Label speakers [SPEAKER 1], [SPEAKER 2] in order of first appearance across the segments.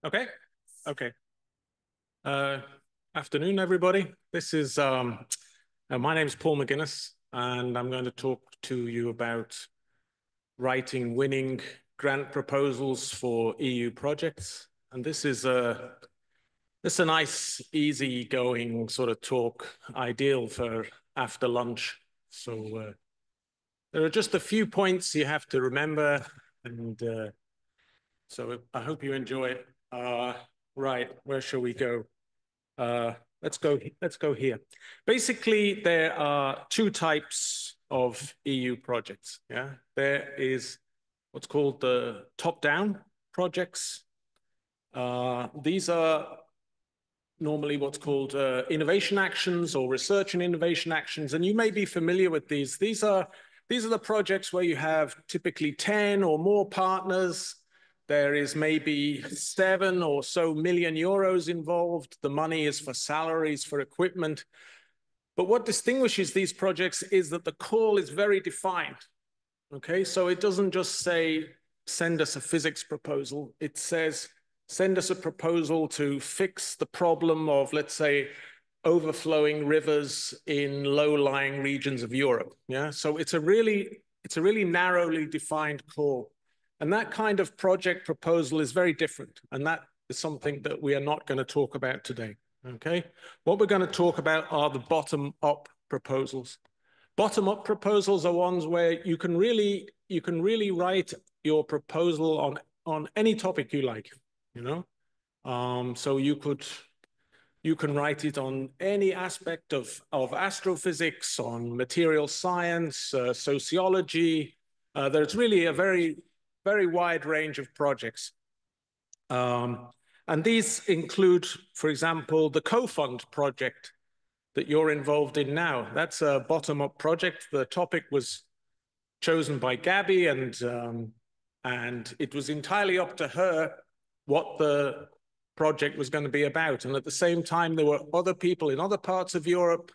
[SPEAKER 1] Okay. Okay. Uh, Afternoon, everybody. This is my name is Paul McGuiness, and I'm going to talk to you about writing winning grant proposals for EU projects. And this is a nice, easy-going sort of talk, ideal for after lunch. So there are just a few points you have to remember, and so I hope you enjoy it. Right, where shall we go? Uh, let's go here. Basically, there are two types of EU projects. Yeah, there is what's called the top-down projects. These are normally what's called innovation actions or research and innovation actions, and you may be familiar with these. These are the projects where you have typically 10 or more partners. There is maybe 7 or so million euros involved. The money is for salaries, for equipment. But what distinguishes these projects is that the call is very defined. Okay, so it doesn't just say, send us a physics proposal. It says, send us a proposal to fix the problem of, let's say, overflowing rivers in low-lying regions of Europe. Yeah, so it's a really narrowly defined call. And that kind of project proposal is very different. And that is something that we are not going to talk about today. Okay, what we're going to talk about are the bottom-up proposals. Bottom-up proposals are ones where you can really write your proposal on any topic you like, you know. So you can write it on any aspect of astrophysics, on material science, sociology. There's really a very wide range of projects. And these include, for example, the co-fund project that you're involved in now. That's a bottom-up project. The topic was chosen by Gabby, and it was entirely up to her what the project was going to be about. And at the same time, there were other people in other parts of Europe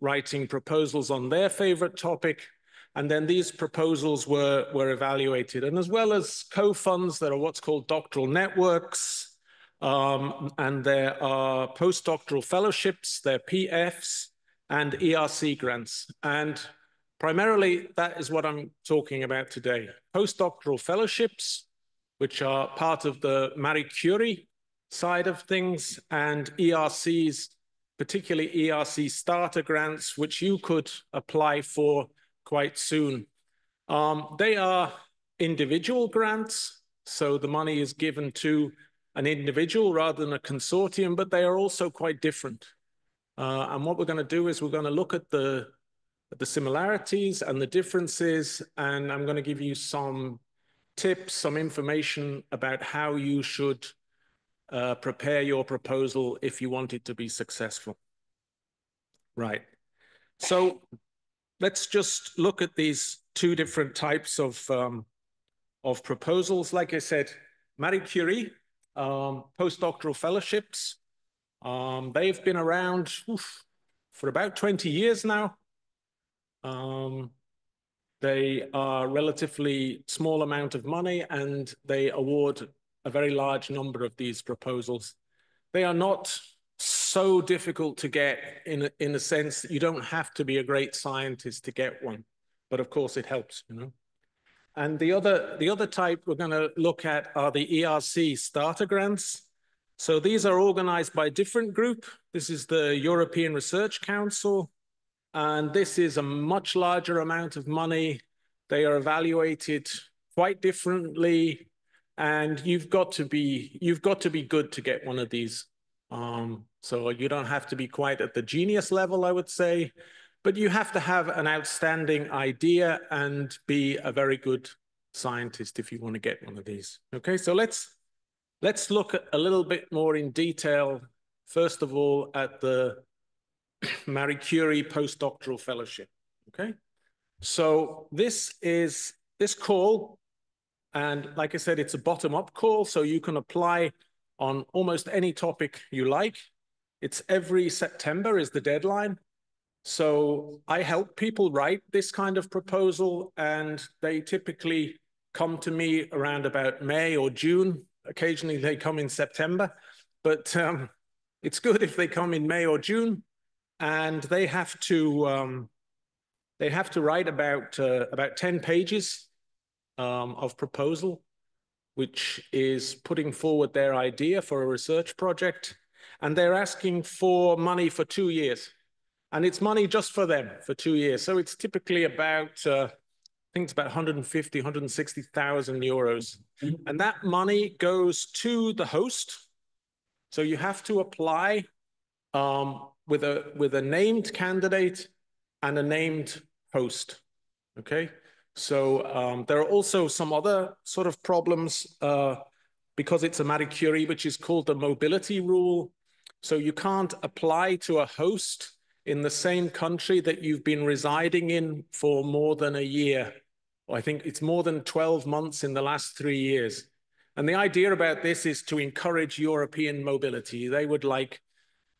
[SPEAKER 1] writing proposals on their favorite topic. And then these proposals were evaluated. And as well as co-funds, there are what's called doctoral networks, and there are postdoctoral fellowships, there are PFs, and ERC grants. And primarily, that is what I'm talking about today. Postdoctoral fellowships, which are part of the Marie Curie side of things, and ERCs, particularly ERC starter grants, which you could apply for quite soon. They are individual grants, so the money is given to an individual rather than a consortium, but they are also quite different. And what we're going to do is we're going to look at the similarities and the differences, and I'm going to give you some tips, some information about how you should prepare your proposal if you want it to be successful. Right. So let's just look at these two different types of proposals. Like I said, Marie Curie, postdoctoral fellowships, they've been around for about 20 years now. They are relatively small amount of money, and they award a very large number of these proposals. They are not so difficult to get in the sense that you don't have to be a great scientist to get one, but of course it helps, you know. And the other type we're going to look at are the ERC starter grants. So these are organized by a different group. This is the European Research Council, and this is a much larger amount of money. They are evaluated quite differently, and you've got to be good to get one of these. So you don't have to be quite at the genius level, I would say, but you have to have an outstanding idea and be a very good scientist if you want to get one of these. Okay, so let's look at a little bit more in detail, first of all, at the Marie Curie postdoctoral fellowship. Okay, so this call, and like I said, it's a bottom-up call, so you can apply on almost any topic you like. It's every September is the deadline. So I help people write this kind of proposal, and they typically come to me around about May or June. Occasionally they come in September, but it's good if they come in May or June, and they have to write about 10 pages of proposal, which is putting forward their idea for a research project, and they're asking for money for 2 years. And it's money just for them for 2 years. So it's typically about, I think it's about 150, 160,000 euros. And that money goes to the host. So you have to apply with a named candidate and a named host. Okay. So there are also some other sort of problems because it's a Marie Curie, which is called the mobility rule. So you can't apply to a host in the same country that you've been residing in for more than a year. I think it's more than 12 months in the last 3 years. And the idea about this is to encourage European mobility. They would like,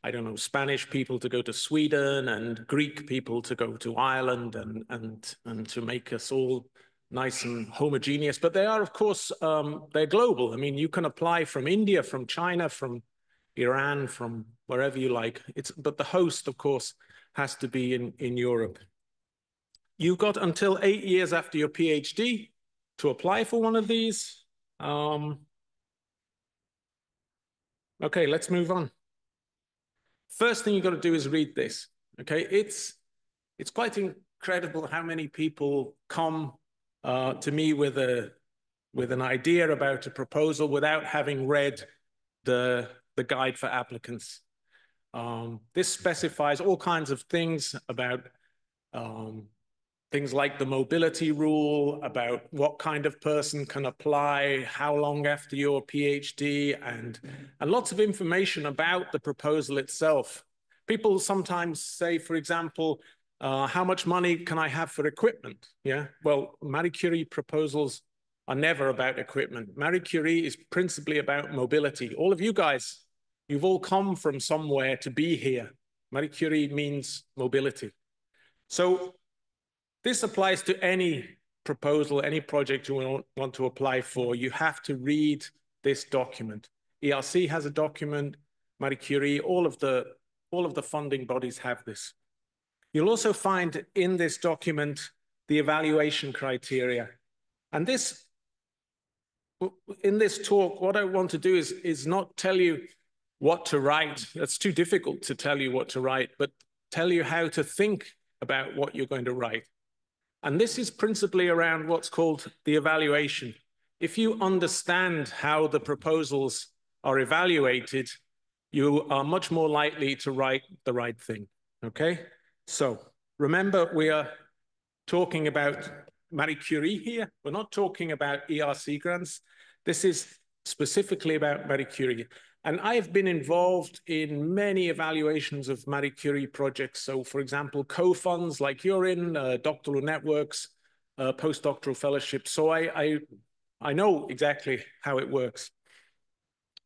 [SPEAKER 1] I don't know, Spanish people to go to Sweden and Greek people to go to Ireland and to make us all nice and homogeneous. But they are, of course, they're global. I mean, you can apply from India, from China, from Iran, from wherever you like. But the host, of course, has to be in Europe. You've got until 8 years after your PhD to apply for one of these. Okay, let's move on. First thing you've got to do is read this. Okay, it's quite incredible how many people come to me with an idea about a proposal without having read the guide for applicants. This specifies all kinds of things about things like the mobility rule, about what kind of person can apply, how long after your PhD, and lots of information about the proposal itself. People sometimes say, for example, how much money can I have for equipment? Yeah, well, Marie Curie proposals are never about equipment. Marie Curie is principally about mobility. All of you guys, you've all come from somewhere to be here. Marie Curie means mobility. So this applies to any proposal, any project you want to apply for. You have to read this document. ERC has a document, Marie Curie, all of the funding bodies have this. You'll also find in this document the evaluation criteria. And in this talk, what I want to do is not tell you what to write. That's too difficult to tell you what to write, but tell you how to think about what you're going to write. And this is principally around what's called the evaluation. If you understand how the proposals are evaluated, you are much more likely to write the right thing, okay? So remember, we are talking about Marie Curie here. We're not talking about ERC grants. This is specifically about Marie Curie. And I've been involved in many evaluations of Marie Curie projects. So for example, co-funds like you're in, doctoral networks, postdoctoral fellowships. So I know exactly how it works.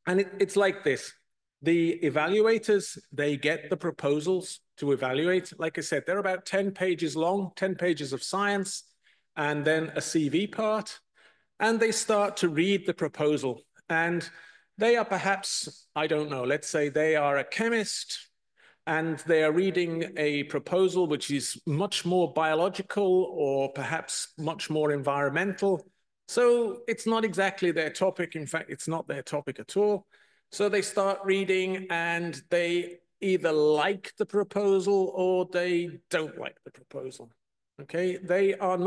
[SPEAKER 1] And it's like this. The evaluators, they get the proposals to evaluate. Like I said, they're about 10 pages long, 10 pages of science, and then a CV part. And they start to read the proposal. And they are perhaps, I don't know, let's say they are a chemist and they are reading a proposal which is much more biological or perhaps much more environmental. So it's not exactly their topic. In fact, it's not their topic at all. So they start reading and they either like the proposal or they don't like the proposal. Okay, they are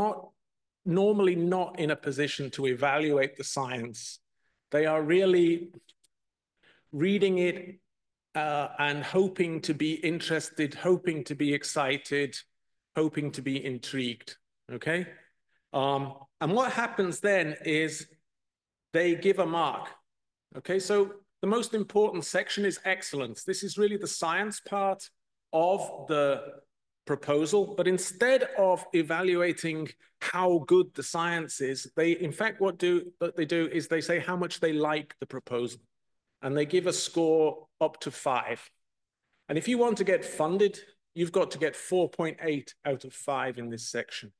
[SPEAKER 1] normally not in a position to evaluate the science. They are really reading it and hoping to be interested, hoping to be excited, hoping to be intrigued, okay? And what happens then is they give a mark, okay? So the most important section is excellence. This is really the science part of the proposal, but instead of evaluating how good the science is, they, in fact, what they do is they say how much they like the proposal, and they give a score up to 5. And if you want to get funded you've got to get 4.8 out of 5 in this section.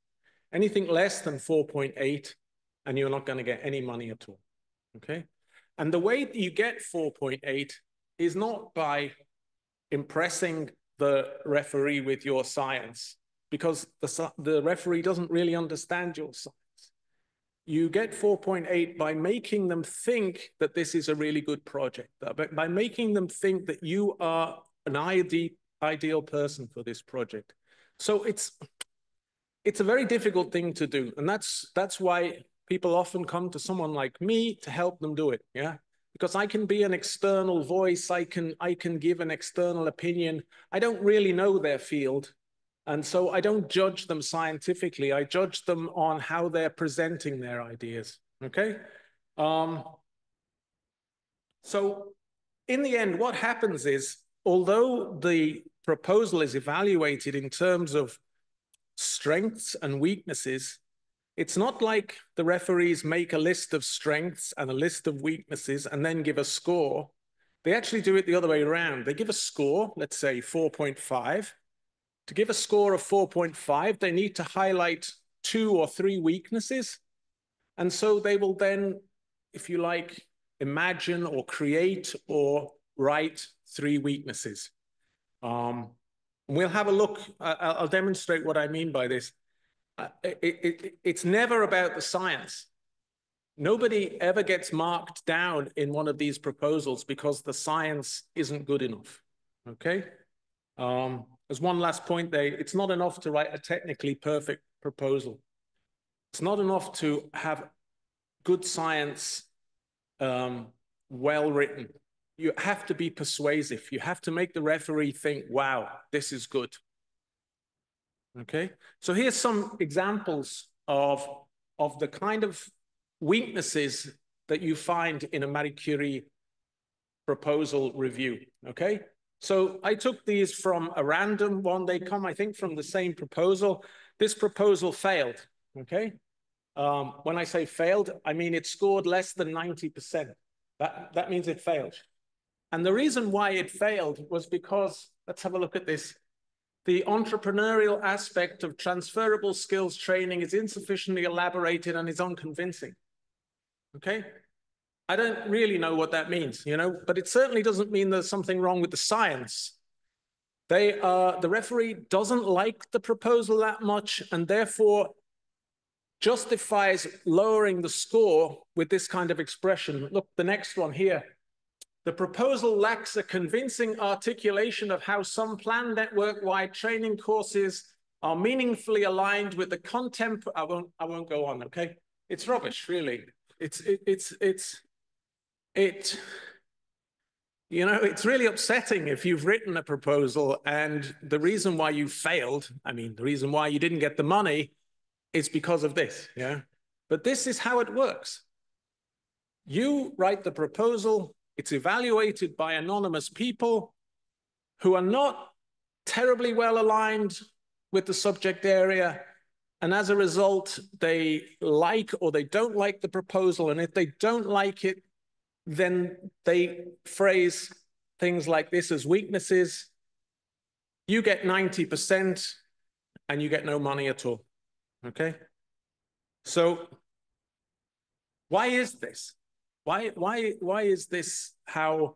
[SPEAKER 1] Anything less than 4.8, and you're not going to get any money at all. Okay? And the way that you get 4.8 is not by impressing the referee with your science, because the referee doesn't really understand your science. You get 4.8 by making them think that this is a really good project, by making them think that you are an ideal person for this project. So it's a very difficult thing to do. And that's why people often come to someone like me to help them do it. Yeah. Because I can be an external voice. I can give an external opinion. I don't really know their field. And so I don't judge them scientifically. I judge them on how they're presenting their ideas. Okay. So in the end, what happens is, although the proposal is evaluated in terms of strengths and weaknesses, it's not like the referees make a list of strengths and a list of weaknesses and then give a score. They actually do it the other way around. They give a score, let's say 4.5. To give a score of 4.5, they need to highlight 2 or 3 weaknesses. And so they will then, if you like, imagine or create or write 3 weaknesses. We'll have a look. I'll demonstrate what I mean by this. It's never about the science. Nobody ever gets marked down in one of these proposals because the science isn't good enough. Okay? As one last point there, it's not enough to write a technically perfect proposal. It's not enough to have good science well written. You have to be persuasive. You have to make the referee think, wow, this is good. Okay, so here's some examples of the kind of weaknesses that you find in a Marie Curie proposal review. Okay, so I took these from a random one. They come, I think, from the same proposal. This proposal failed. Okay, when I say failed, I mean it scored less than 90%. That means it failed. And the reason why it failed was because, let's have a look at this. The entrepreneurial aspect of transferable skills training is insufficiently elaborated and is unconvincing. Okay? I don't really know what that means, you know, but it certainly doesn't mean there's something wrong with the science. The referee doesn't like the proposal that much and therefore justifies lowering the score with this kind of expression. Look, the next one here. The proposal lacks a convincing articulation of how some planned network-wide training courses are meaningfully aligned with the content. I won't go on, okay? It's rubbish, really. You know, it's really upsetting if you've written a proposal and the reason why you failed, I mean, the reason why you didn't get the money is because of this, yeah? But this is how it works. You write the proposal, it's evaluated by anonymous people who are not terribly well aligned with the subject area. And as a result, they like or they don't like the proposal. And if they don't like it, then they phrase things like this as weaknesses. You get 90% and you get no money at all. Okay? So why is this? Why is this how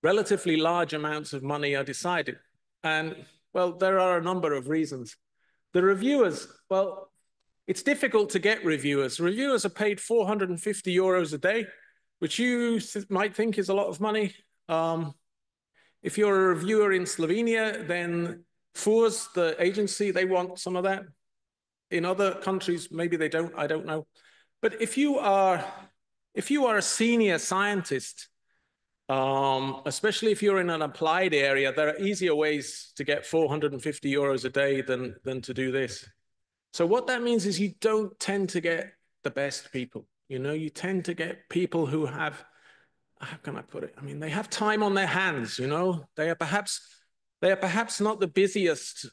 [SPEAKER 1] relatively large amounts of money are decided? And, well, there are a number of reasons. The reviewers, well, it's difficult to get reviewers. Reviewers are paid 450 euros a day, which you might think is a lot of money. If you're a reviewer in Slovenia, then FURS, the agency, they want some of that. In other countries, maybe they don't, I don't know. But if you are a senior scientist, especially if you're in an applied area, there are easier ways to get 450 euros a day than to do this. So what that means is you don't tend to get the best people. You know, you tend to get people who have, how can I put it? I mean, they have time on their hands, you know, they are perhaps not the busiest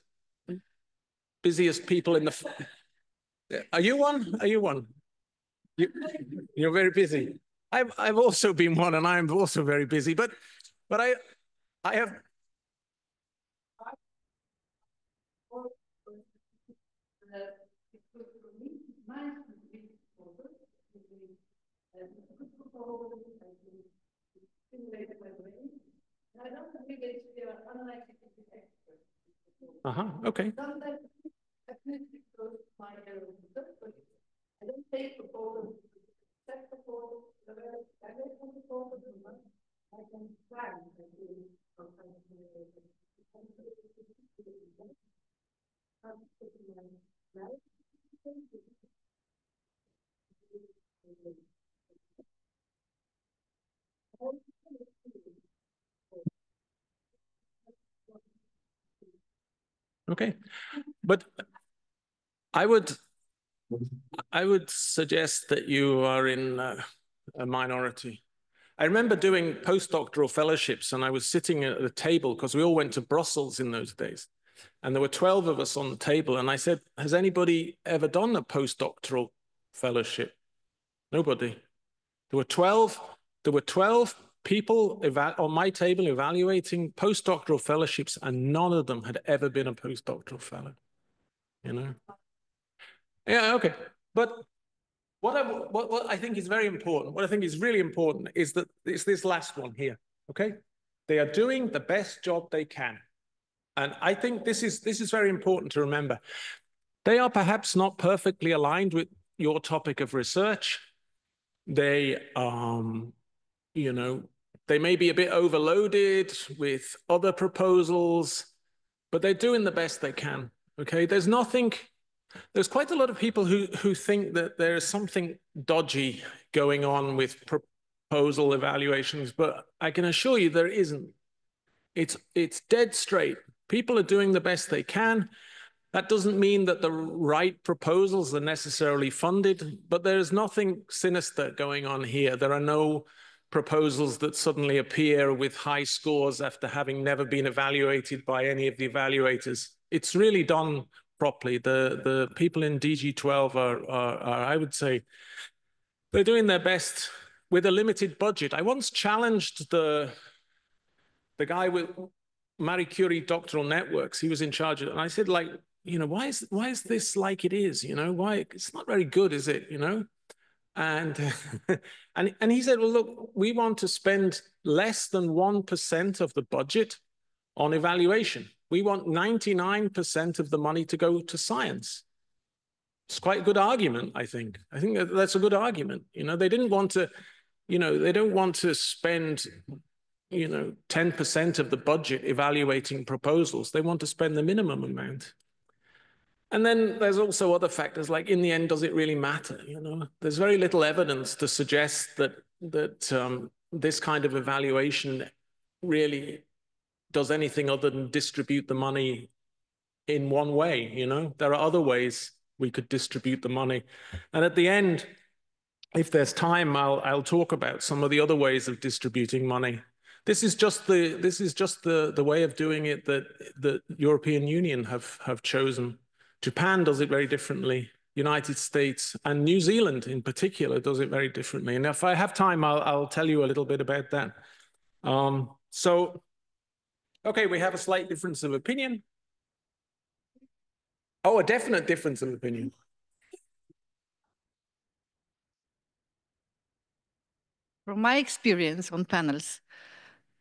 [SPEAKER 1] people in the, are you one? Are you one? You're very busy. I've also been one, and I'm also very busy. But I have Okay. Okay. But I would suggest that you are in a minority. I remember doing postdoctoral fellowships, and I was sitting at a table because we all went to Brussels in those days. And there were 12 of us on the table. And I said, has anybody ever done a postdoctoral fellowship? Nobody. There were 12 people on my table evaluating postdoctoral fellowships, and none of them had ever been a postdoctoral fellow. You know? Yeah, okay. But what I think is very important, what I think is really important is that it's this last one here, okay? They are doing the best job they can. And I think this is very important to remember. They are perhaps not perfectly aligned with your topic of research. They, you know, they may be a bit overloaded with other proposals, but they're doing the best they can, okay? There's quite a lot of people who think that there is something dodgy going on with proposal evaluations, but I can assure you there isn't. It's dead straight. People are doing the best they can. That doesn't mean that the right proposals are necessarily funded, but there's nothing sinister going on here. There are no proposals that suddenly appear with high scores after having never been evaluated by any of the evaluators. It's really done properly. The people in DG12 are, I would say, they're doing their best with a limited budget. I once challenged the guy with Marie Curie doctoral networks. He was in charge of it. And I said, like, you know, why is this like it is? You know, why it's not very good, is it? You know, and and he said, well, look, we want to spend less than 1% of the budget on evaluation. We want 99% of the money to go to science. It's quite a good argument, I think. I think that's a good argument. You know, they didn't want to, you know, they don't want to spend, you know, 10% of the budget evaluating proposals. They want to spend the minimum amount. And then there's also other factors, like in the end, does it really matter? You know, there's very little evidence to suggest that this kind of evaluation really does anything other than distribute the money in one way. You know, there are other ways we could distribute the money. And at the end, if there's time, I'll talk about some of the other ways of distributing money. This is just the way of doing it that the European Union have chosen. Japan does it very differently. United States and New Zealand in particular does it very differently. And if I have time, I'll tell you a little bit about that. So, okay, we have a slight difference of opinion. Oh, a definite difference of opinion.
[SPEAKER 2] From my experience on panels,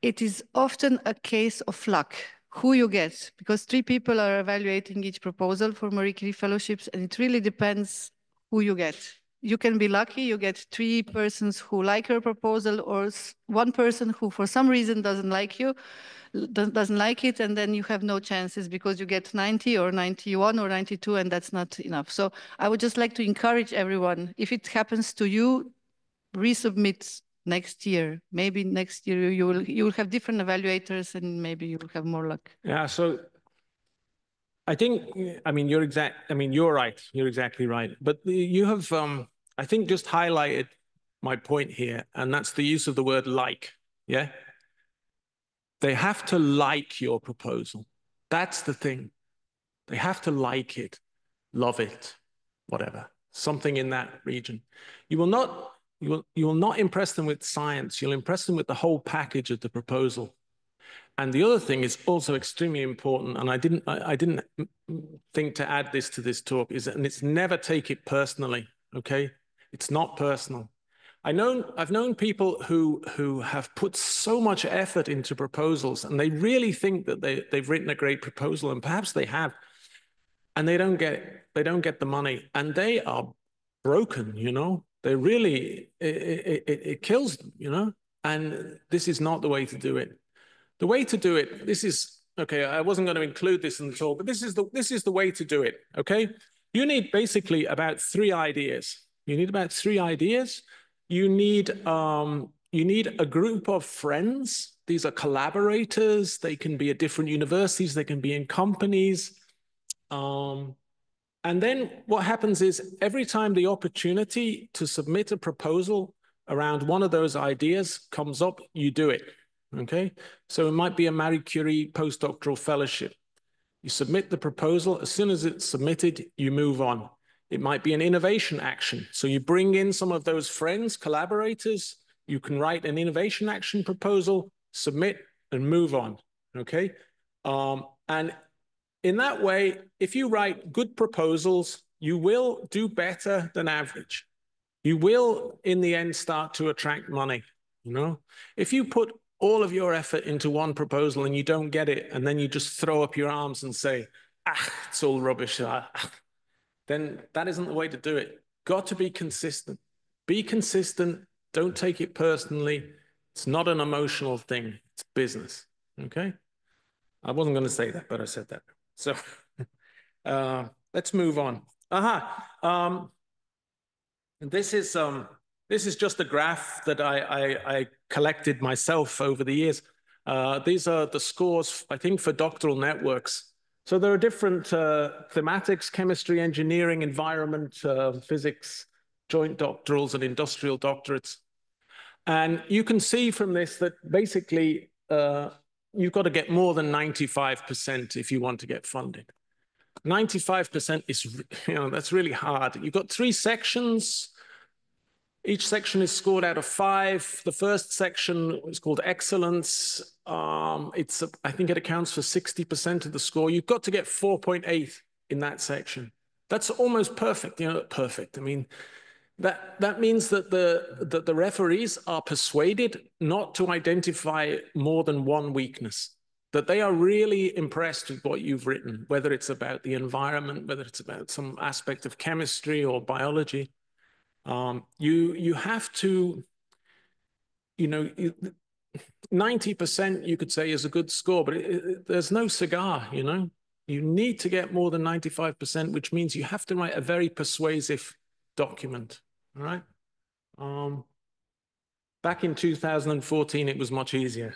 [SPEAKER 2] it is often a case of luck, who you get, because 3 people are evaluating each proposal for Marie Curie fellowships, and it really depends who you get. You can be lucky, you get 3 persons who like your proposal, or 1 person who for some reason doesn't like it, and then you have no chances because you get 90 or 91 or 92, and that's not enough. So I would just like to encourage everyone, if it happens to you, resubmit next year. Maybe next year you will have different evaluators, and maybe you will have more luck.
[SPEAKER 1] Yeah, so I think, I mean, you're right. You're exactly right. But you have, I think, just highlighted my point here, and that's the use of the word like. Yeah. They have to like your proposal. That's the thing. They have to like it, love it, whatever, something in that region. You will not impress them with science. You'll impress them with the whole package of the proposal. And the other thing is also extremely important, and I didn't think to add this to this talk, and it's never take it personally, okay? It's not personal. I've known people who have put so much effort into proposals, and they really think that they've written a great proposal, and perhaps they have, and they don't get the money, and they are broken, you know. They really it kills them, you know. And this is not the way to do it. The way to do it, this is okay. I wasn't going to include this in the talk, but this is the way to do it. Okay, you need basically about 3 ideas. You need about 3 ideas. You need a group of friends. These are collaborators. They can be at different universities. They can be in companies. And then what happens is every time the opportunity to submit a proposal around one of those ideas comes up, you do it. Okay. So it might be a Marie Curie postdoctoral fellowship. You submit the proposal. As soon as it's submitted, you move on. It might be an innovation action. So you bring in some of those friends, collaborators. You can write an innovation action proposal, submit, and move on. Okay. And in that way, if you write good proposals, you will do better than average. You will, in the end, start to attract money. You know, if you put all of your effort into one proposal and you don't get it, and then you just throw up your arms and say, "Ah, it's all rubbish," then that isn't the way to do it. Got to be consistent. Be consistent. Don't take it personally. It's not an emotional thing. It's business. Okay. I wasn't going to say that, but I said that. So let's move on. This is just a graph that I collected myself over the years. These are the scores, I think, for doctoral networks. So there are different thematics: chemistry, engineering, environment, physics, joint doctorals, and industrial doctorates. And you can see from this that basically you've got to get more than 95% if you want to get funded. 95% is, you know, that's really hard. You've got 3 sections. Each section is scored out of 5. The first section is called excellence. I think it accounts for 60% of the score. You've got to get 4.8 in that section. That's almost perfect, you know, perfect. I mean, that means that the referees are persuaded not to identify more than one weakness, that they are really impressed with what you've written, whether it's about the environment, whether it's about some aspect of chemistry or biology. You have to, you know, 90% you could say is a good score, but there's no cigar, you know. You need to get more than 95%, which means you have to write a very persuasive document. All right. Back in 2014, it was much easier.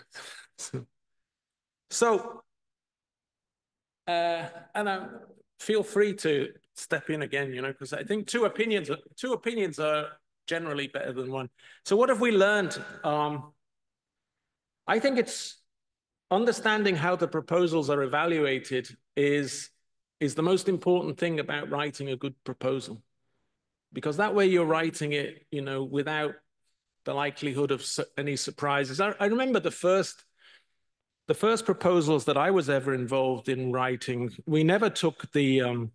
[SPEAKER 1] So, and feel free to step in again, you know, because I think two opinions are generally better than one. So what have we learned? I think it's understanding how the proposals are evaluated is the most important thing about writing a good proposal, because that way you're writing it, you know, without the likelihood of any surprises. I remember the first proposals that I was ever involved in writing, we never took the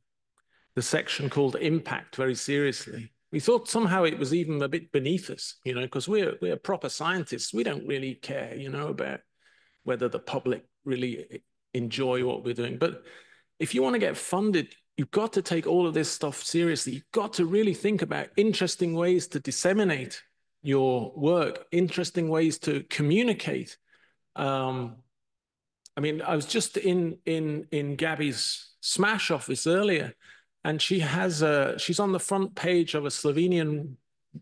[SPEAKER 1] section called impact very seriously. We thought somehow it was even a bit beneath us, you know, because we're proper scientists. We don't really care, you know, about whether the public really enjoy what we're doing. But if you want to get funded, you've got to take all of this stuff seriously. You've got to really think about interesting ways to disseminate your work, interesting ways to communicate. I mean, I was just in Gabby's Smash office earlier, and she's on the front page of a Slovenian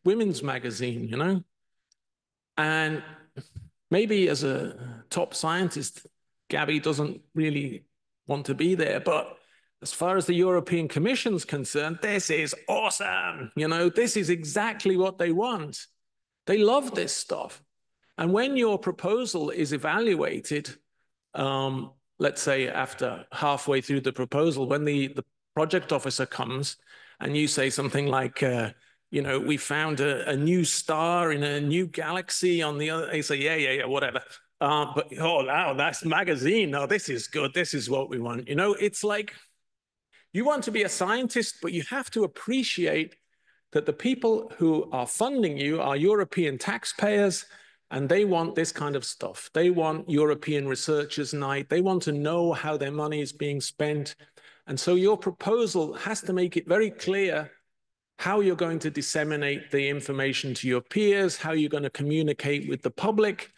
[SPEAKER 1] women's magazine, you know? And maybe as a top scientist, Gabby doesn't really want to be there, but as far as the European Commission's concerned, this is awesome. You know, this is exactly what they want. They love this stuff. And when your proposal is evaluated, let's say after halfway through the proposal, when the project officer comes and you say something like, you know, we found a new star in a new galaxy on the other, they say, yeah, whatever. But, oh, wow, that's magazine. No, this is good. This is what we want. You know, it's like you want to be a scientist, but you have to appreciate that the people who are funding you are European taxpayers, and they want this kind of stuff. They want European Researchers' Night. They want to know how their money is being spent. And so your proposal has to make it very clear how you're going to disseminate the information to your peers, how you're going to communicate with the public,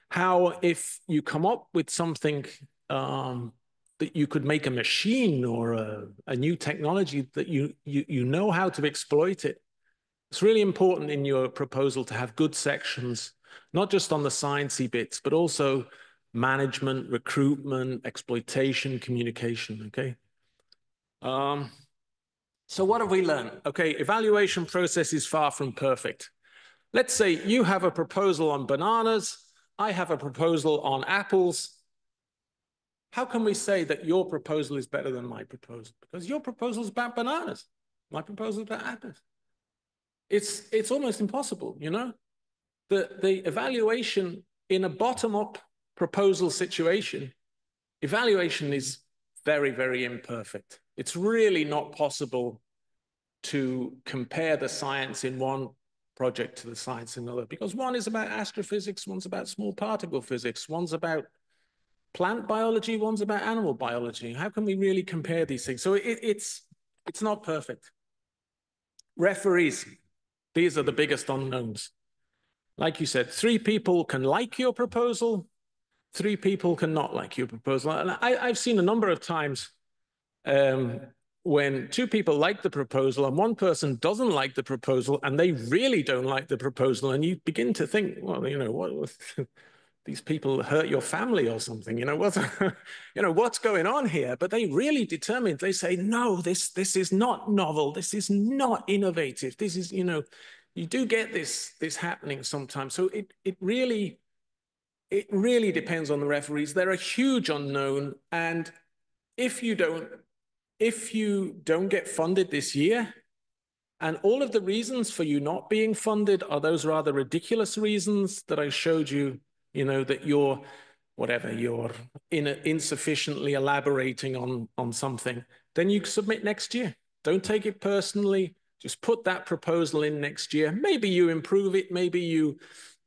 [SPEAKER 1] how if you come up with something that you could make a machine or a new technology, that you know how to exploit it. It's really important in your proposal to have good sections, not just on the sciencey bits, but also management, recruitment, exploitation, communication, okay? So what have we learned? Okay, evaluation process is far from perfect. Let's say you have a proposal on bananas, I have a proposal on apples. How can we say that your proposal is better than my proposal? Because your proposal is about bananas, my proposal is about apples. It's almost impossible, you know? The evaluation in a bottom-up proposal situation, evaluation is very, very imperfect. It's really not possible to compare the science in one project to the science in another, because one is about astrophysics, one's about small particle physics, one's about plant biology, one's about animal biology. How can we really compare these things? So it's not perfect. Referees, these are the biggest unknowns. Like you said, 3 people can like your proposal, 3 people cannot like your proposal. And I've seen a number of times when 2 people like the proposal and 1 person doesn't like the proposal, and they really don't like the proposal, and you begin to think, well, you know, what these people hurt your family or something, you know, what's going on here? But they really determined, they say, no, this is not novel, this is not innovative, this is, you know, you do get this happening sometimes. So it really depends on the referees. They're a huge unknown, and if you don't get funded this year, and all of the reasons for you not being funded are those rather ridiculous reasons that I showed you, you know, that you're insufficiently elaborating on something, then you submit next year. Don't take it personally. Just put that proposal in next year. Maybe you improve it. Maybe you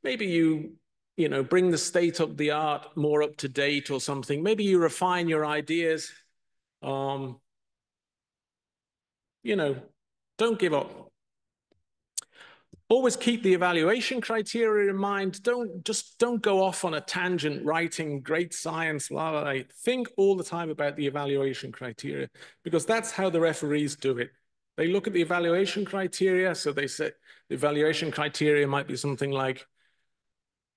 [SPEAKER 1] bring the state of the art more up to date or something. Maybe you refine your ideas. Don't give up. Always keep the evaluation criteria in mind. Don't go off on a tangent writing great science, blah, blah, blah. Think all the time about the evaluation criteria, because that's how the referees do it. They look at the evaluation criteria. So they say the evaluation criteria might be something like,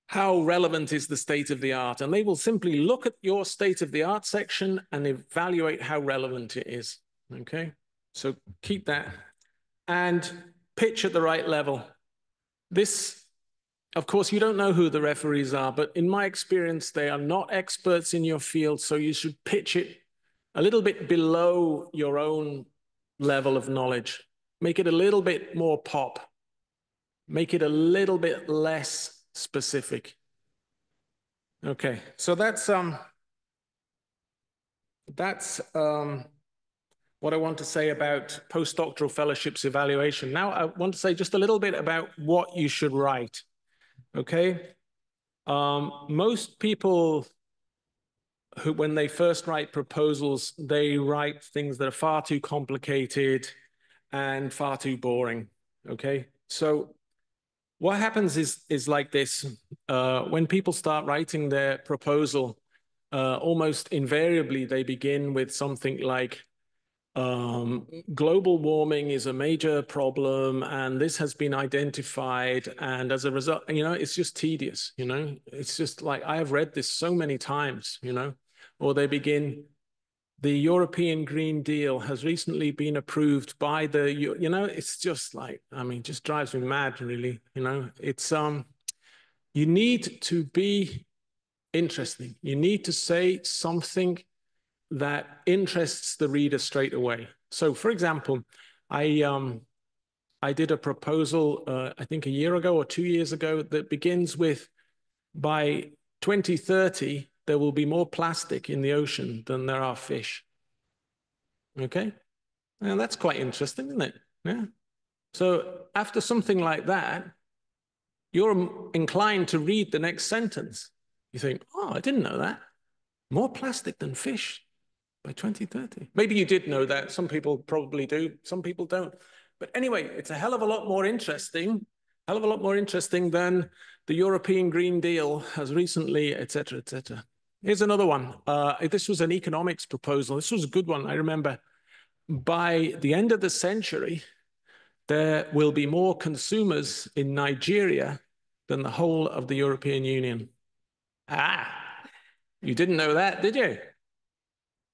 [SPEAKER 1] how relevant is the state of the art? And they will simply look at your state of the art section and evaluate how relevant it is, okay? So keep that. And pitch at the right level. This, of course, you don't know who the referees are, but in my experience, they are not experts in your field, so you should pitch it a little bit below your own level of knowledge. Make it a little bit more pop. Make it a little bit less specific. Okay, so that's what I want to say about postdoctoral fellowships evaluation. Now I want to say just a little bit about what you should write, okay? Most people who, when they first write proposals, they write things that are far too complicated and far too boring, okay? So what happens is like this. When people start writing their proposal, almost invariably they begin with something like, global warming is a major problem, and this has been identified. And as a result, you know, it's just tedious, you know, it's just like, I have read this so many times, you know, or they begin, the European Green Deal has recently been approved by the, you know, it's just like, I mean, just drives me mad, really, you know, it's, you need to be interesting. You need to say something that interests the reader straight away. So, for example, I did a proposal, I think a year ago or 2 years ago, that begins with, by 2030, there will be more plastic in the ocean than there are fish. Okay? And that's quite interesting, isn't it? Yeah. So after something like that, you're inclined to read the next sentence. You think, oh, I didn't know that. More plastic than fish by 2030. Maybe you did know that. Some people probably do. Some people don't. But anyway, it's a hell of a lot more interesting, than the European Green Deal has recently, et cetera, et cetera. Here's another one. This was an economics proposal. This was a good one. I remember by the end of the century, there will be more consumers in Nigeria than the whole of the European Union. Ah, you didn't know that, did you?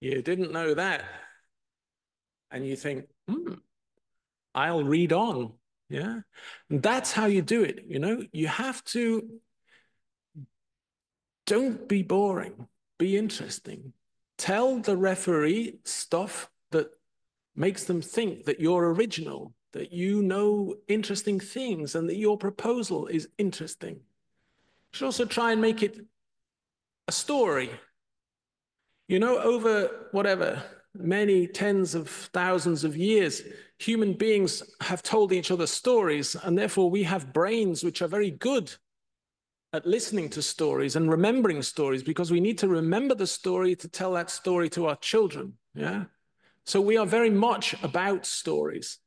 [SPEAKER 1] You didn't know that. And you think, I'll read on. Yeah. And that's how you do it. You have to, don't be boring, be interesting. Tell the referee stuff that makes them think that you're original, that you know interesting things, and that your proposal is interesting. You should also try and make it a story. Over whatever, many tens of thousands of years, human beings have told each other stories, and therefore we have brains which are very good at listening to stories and remembering stories, because we need to remember the story to tell that story to our children. Yeah. So we are very much about stories.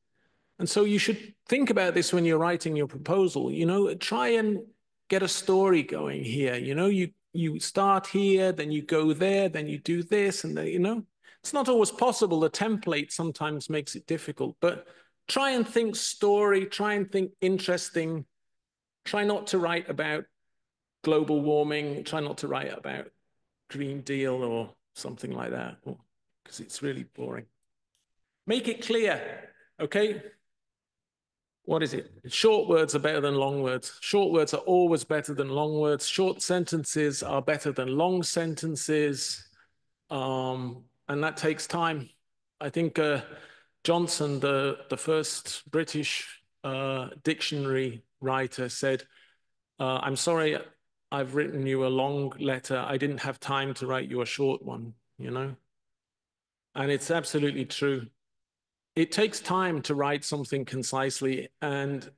[SPEAKER 1] And so you should think about this when you're writing your proposal. Try and get a story going here. You start here, then you go there, then you do this, and then, it's not always possible. The template sometimes makes it difficult, but try and think story, try and think interesting. Try not to write about global warming, try not to write about Green Deal or something like that, because it's really boring. Make it clear, okay? What is it? Short words are better than long words. Short words are always better than long words. Short sentences are better than long sentences. And that takes time. I think Johnson, the first British dictionary writer, said, I'm sorry, I've written you a long letter. I didn't have time to write you a short one, And it's absolutely true. It takes time to write something concisely, and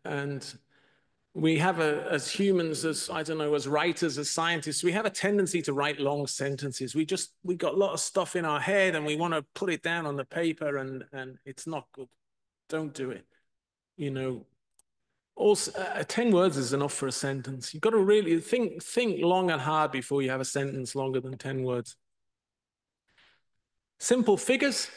[SPEAKER 1] we have as humans, as I don't know, as writers, as scientists, we have a tendency to write long sentences. We got a lot of stuff in our head, and we want to put it down on the paper, and it's not good. Don't do it. Also, 10 words is enough for a sentence. You've got to really think long and hard before you have a sentence longer than 10 words. Simple figures.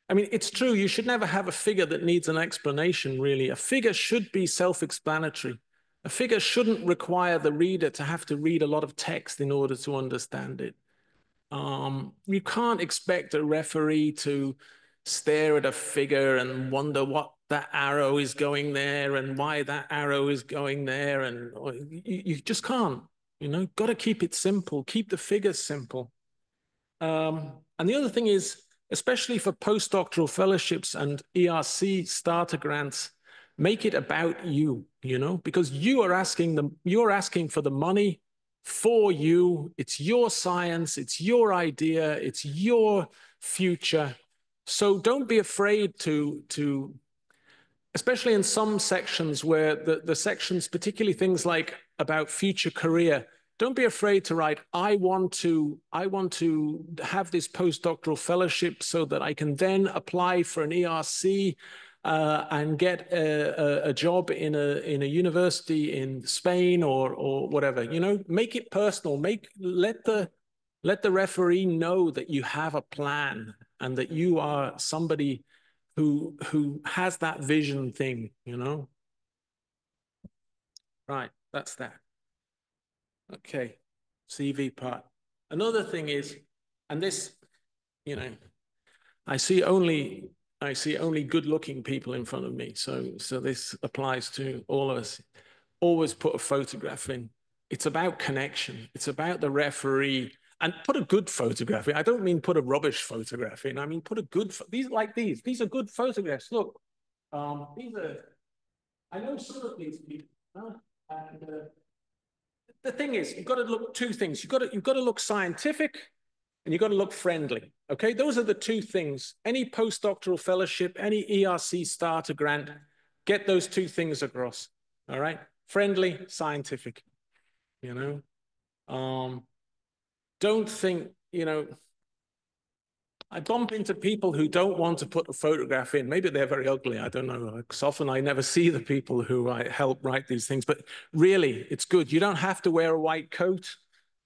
[SPEAKER 1] It's true, you should never have a figure that needs an explanation, really. A figure should be self-explanatory. A figure shouldn't require the reader to have to read a lot of text in order to understand it. You can't expect a referee to stare at a figure and wonder what that arrow is going there and why that arrow is going there. And you just can't, got to keep it simple, keep the figures simple. And the other thing is, especially for postdoctoral fellowships and ERC starter grants, make it about you, because you're asking for the money for you. It's your science, it's your idea, it's your future. So don't be afraid to especially in some sections where the sections, particularly things like about future career, don't be afraid to write, I want to have this postdoctoral fellowship so that I can then apply for an ERC and get a job in a university in Spain or whatever. Make it personal. Let the referee know that you have a plan and that you are somebody who has that vision thing. Right, that's that. Okay, CV part. Another thing is, and this, I see only good-looking people in front of me. So this applies to all of us. Always put a photograph in. It's about connection. It's about the referee. And put a good photograph in. I don't mean put a rubbish photograph in. I mean put a good. These. These are good photographs. Look, these are. I know some of these people. And the thing is, you've got to look two things. You've got to look scientific, and you've got to look friendly. Okay, those are the two things. Any postdoctoral fellowship, any ERC starter grant, get those two things across. All right, friendly, scientific. You don't think, I bump into people who don't want to put a photograph in. Maybe they're very ugly. I don't know. Because often I never see the people who I help write these things. But really, it's good. You don't have to wear a white coat,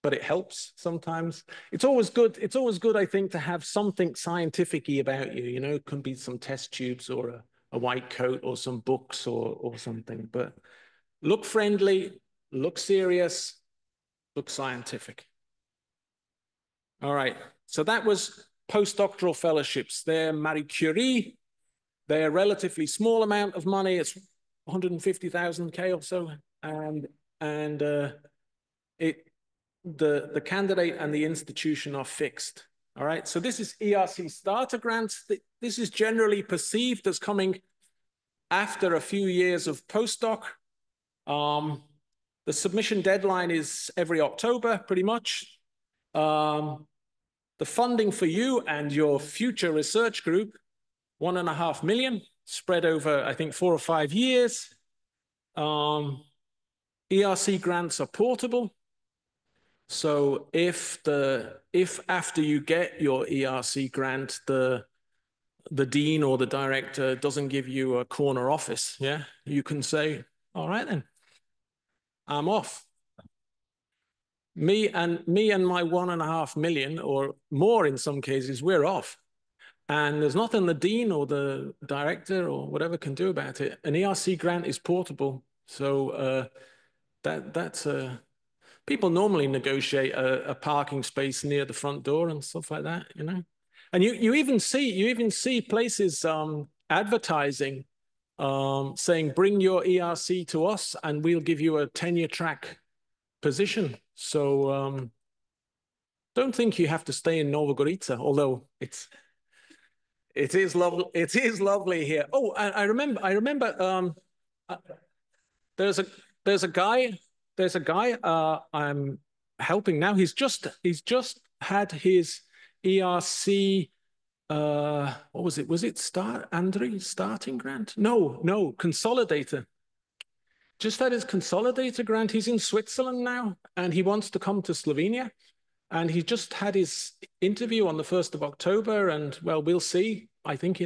[SPEAKER 1] but it helps sometimes. It's always good. It's always good, I think, to have something scientific-y about you. It can be some test tubes or a white coat or some books or something. But look friendly, look serious, look scientific. All right. So that was postdoctoral fellowships. They're Marie Curie. They're a relatively small amount of money. It's 150,000 K or so. And the candidate and the institution are fixed. All right. So this is ERC starter grants. This is generally perceived as coming after a few years of postdoc. The submission deadline is every October, pretty much. The funding for you and your future research group, 1.5 million, spread over, I think, 4 or 5 years. ERC grants are portable. So if after you get your ERC grant, the dean or the director doesn't give you a corner office, yeah, you can say, all right then, I'm off. Me and my 1.5 million or more in some cases, we're off. And there's nothing the dean or the director or whatever can do about it. An ERC grant is portable. So that's people normally negotiate a parking space near the front door and stuff like that, And you even see places advertising saying, bring your ERC to us and we'll give you a tenure track position. So don't think you have to stay in Novogorica, although it is lovely. It is lovely here. Oh, I remember. There's a guy. I'm helping now. He's just had his ERC. What was it? Was it starting grant? No, consolidator. Just had his consolidator grant. He's in Switzerland now, and he wants to come to Slovenia. And he just had his interview on the 1st of October. And well, we'll see, I think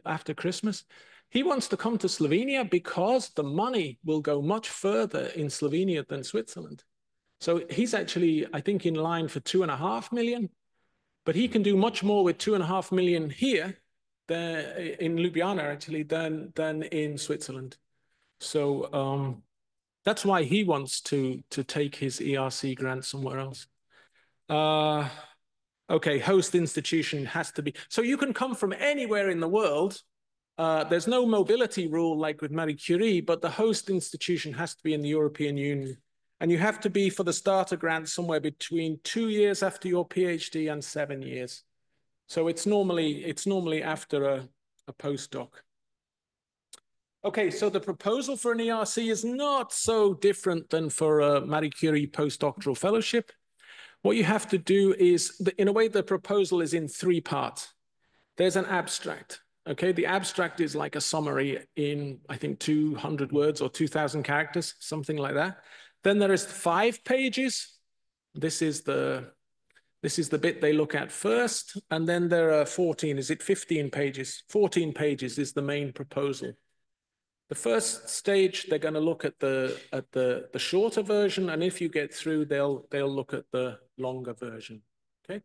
[SPEAKER 1] after Christmas. He wants to come to Slovenia because the money will go much further in Slovenia than Switzerland. So he's actually, I think, in line for 2.5 million. But he can do much more with 2.5 million here in Ljubljana, actually, than in Switzerland. So that's why he wants to take his ERC grant somewhere else. Okay, host institution has to be. So you can come from anywhere in the world. There's no mobility rule like with Marie Curie, but the host institution has to be in the European Union. And you have to be for the starter grant somewhere between 2 years after your PhD and 7 years. So it's normally after a postdoc. Okay, so the proposal for an ERC is not so different than for a Marie Curie postdoctoral fellowship. What you have to do is, in a way, the proposal is in 3 parts. There's an abstract. Okay, the abstract is like a summary in, I think, 200 words or 2,000 characters, something like that. Then there is 5 pages. This is the bit they look at first. And then there are 14, is it 15 pages? 14 pages is the main proposal. The first stage, they're going to look at the shorter version, and if you get through, they'll look at the longer version. Okay.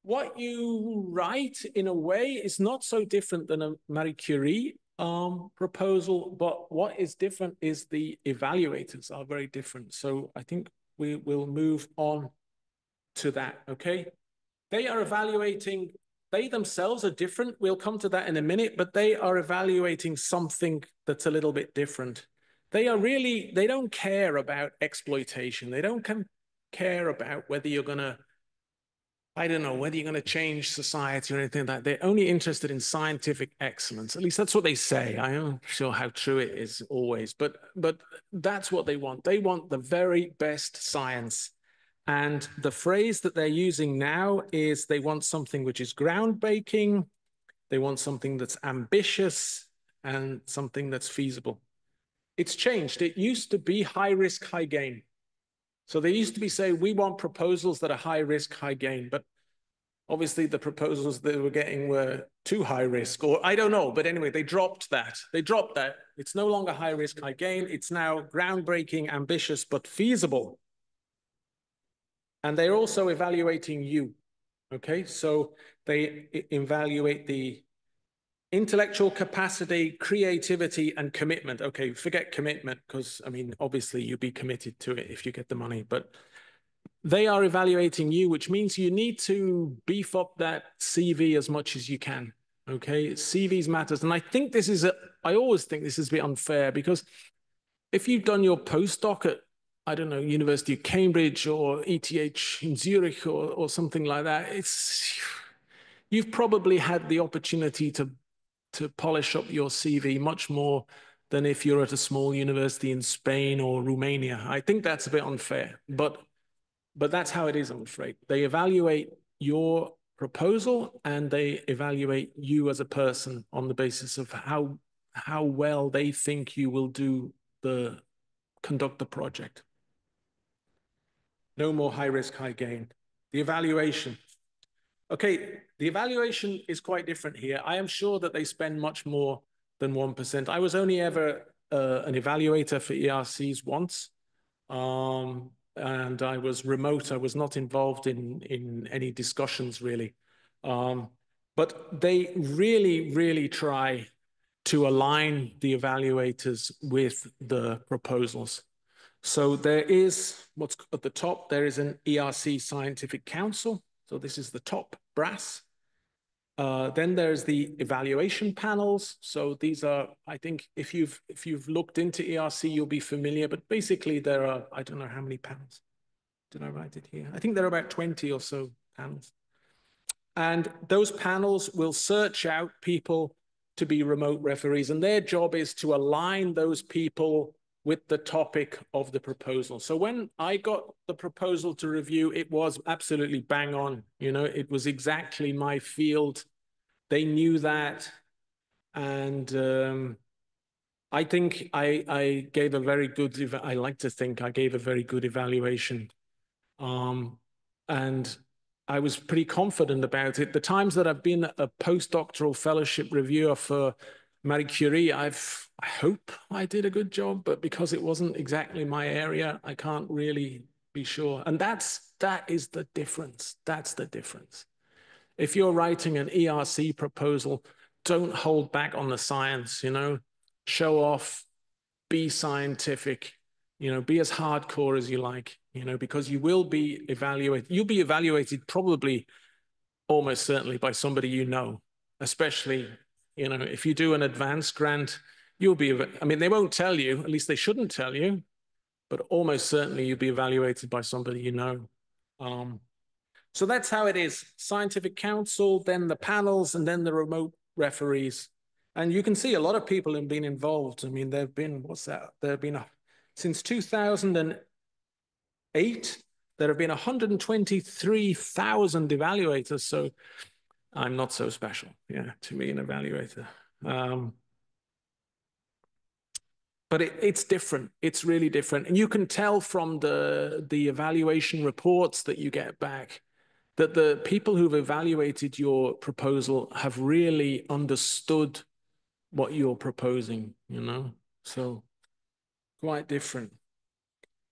[SPEAKER 1] What you write, in a way, is not so different than a Marie Curie proposal, but what is different is the evaluators are very different. So I think we will move on to that. Okay. They are evaluating. They themselves are different. We'll come to that in a minute, but they are evaluating something that's a little bit different. They don't care about exploitation. They don't care about whether you're going to, I don't know, whether you're going to change society or anything like that. They're only interested in scientific excellence. At least that's what they say. I'm not sure how true it is always, but that's what they want. They want the very best science. And the phrase that they're using now is they want something which is groundbreaking, they want something that's ambitious, and something that's feasible. It's changed. It used to be high risk, high gain. So they used to be saying, we want proposals that are high risk, high gain. But obviously the proposals they were getting were too high risk, or I don't know. But anyway, they dropped that. They dropped that. It's no longer high risk, high gain. It's now groundbreaking, ambitious, but feasible. And they're also evaluating you. Okay, so they evaluate the intellectual capacity, creativity, and commitment. Okay, forget commitment, because I mean, obviously you'd be committed to it if you get the money, but they are evaluating you, which means you need to beef up that CV as much as you can. Okay, CVs matters. And I think this is I always think this is a bit unfair, because if you've done your postdoc at, I don't know, University of Cambridge or ETH in Zurich or something like that, you've probably had the opportunity to polish up your CV much more than if you're at a small university in Spain or Romania. I think that's a bit unfair, but that's how it is, I'm afraid. They evaluate your proposal and they evaluate you as a person on the basis of how well they think you will conduct the project. No more high risk, high gain. The evaluation. Okay, the evaluation is quite different here. I am sure that they spend much more than 1%. I was only ever an evaluator for ERCs once, and I was remote. I was not involved in any discussions really. But they really, really try to align the evaluators with the proposals. So there is, what's at the top, there is an ERC Scientific Council. So this is the top brass. Then there's the evaluation panels. So these are, I think, if you've looked into ERC, you'll be familiar. But basically, there are, I don't know how many panels. Did I write it here? I think there are about 20 or so panels. And those panels will search out people to be remote referees, and their job is to align those people with the topic of the proposal. So when I got the proposal to review, it was absolutely bang on. You know, it was exactly my field. They knew that. And I think I gave a very good, I like to think I gave a very good evaluation. And I was pretty confident about it. The times that I've been a postdoctoral fellowship reviewer for Marie Curie, I hope I did a good job, but because it wasn't exactly my area, I can't really be sure. And that is the difference. That's the difference. If you're writing an ERC proposal, don't hold back on the science, you know, show off, be scientific, you know, be as hardcore as you like, you know, because you will be evaluated. You'll be evaluated probably almost certainly by somebody you know, especially, you know, if you do an advanced grant, you'll be, I mean, they won't tell you, at least they shouldn't tell you, but almost certainly you'll be evaluated by somebody you know. So that's how it is. Scientific council, then the panels, and then the remote referees. And you can see a lot of people have been involved. I mean, there have been, what's that? There have been, since 2008, there have been 123,000 evaluators. So I'm not so special, yeah, to be an evaluator. But it's different. It's really different. And you can tell from the evaluation reports that you get back that the people who've evaluated your proposal have really understood what you're proposing, you know? So quite different.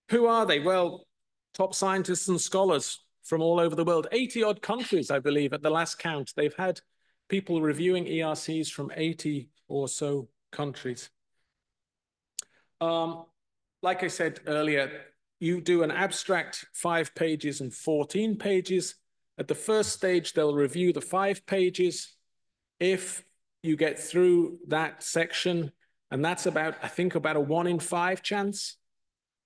[SPEAKER 1] Who are they? Well, top scientists and scholars from all over the world, 80 odd countries, I believe, at the last count. They've had people reviewing ERCs from 80 or so countries. Like I said earlier, you do an abstract 5 pages and 14 pages. At the first stage, they'll review the 5 pages. If you get through that section, and that's about, I think, about a 1 in 5 chance,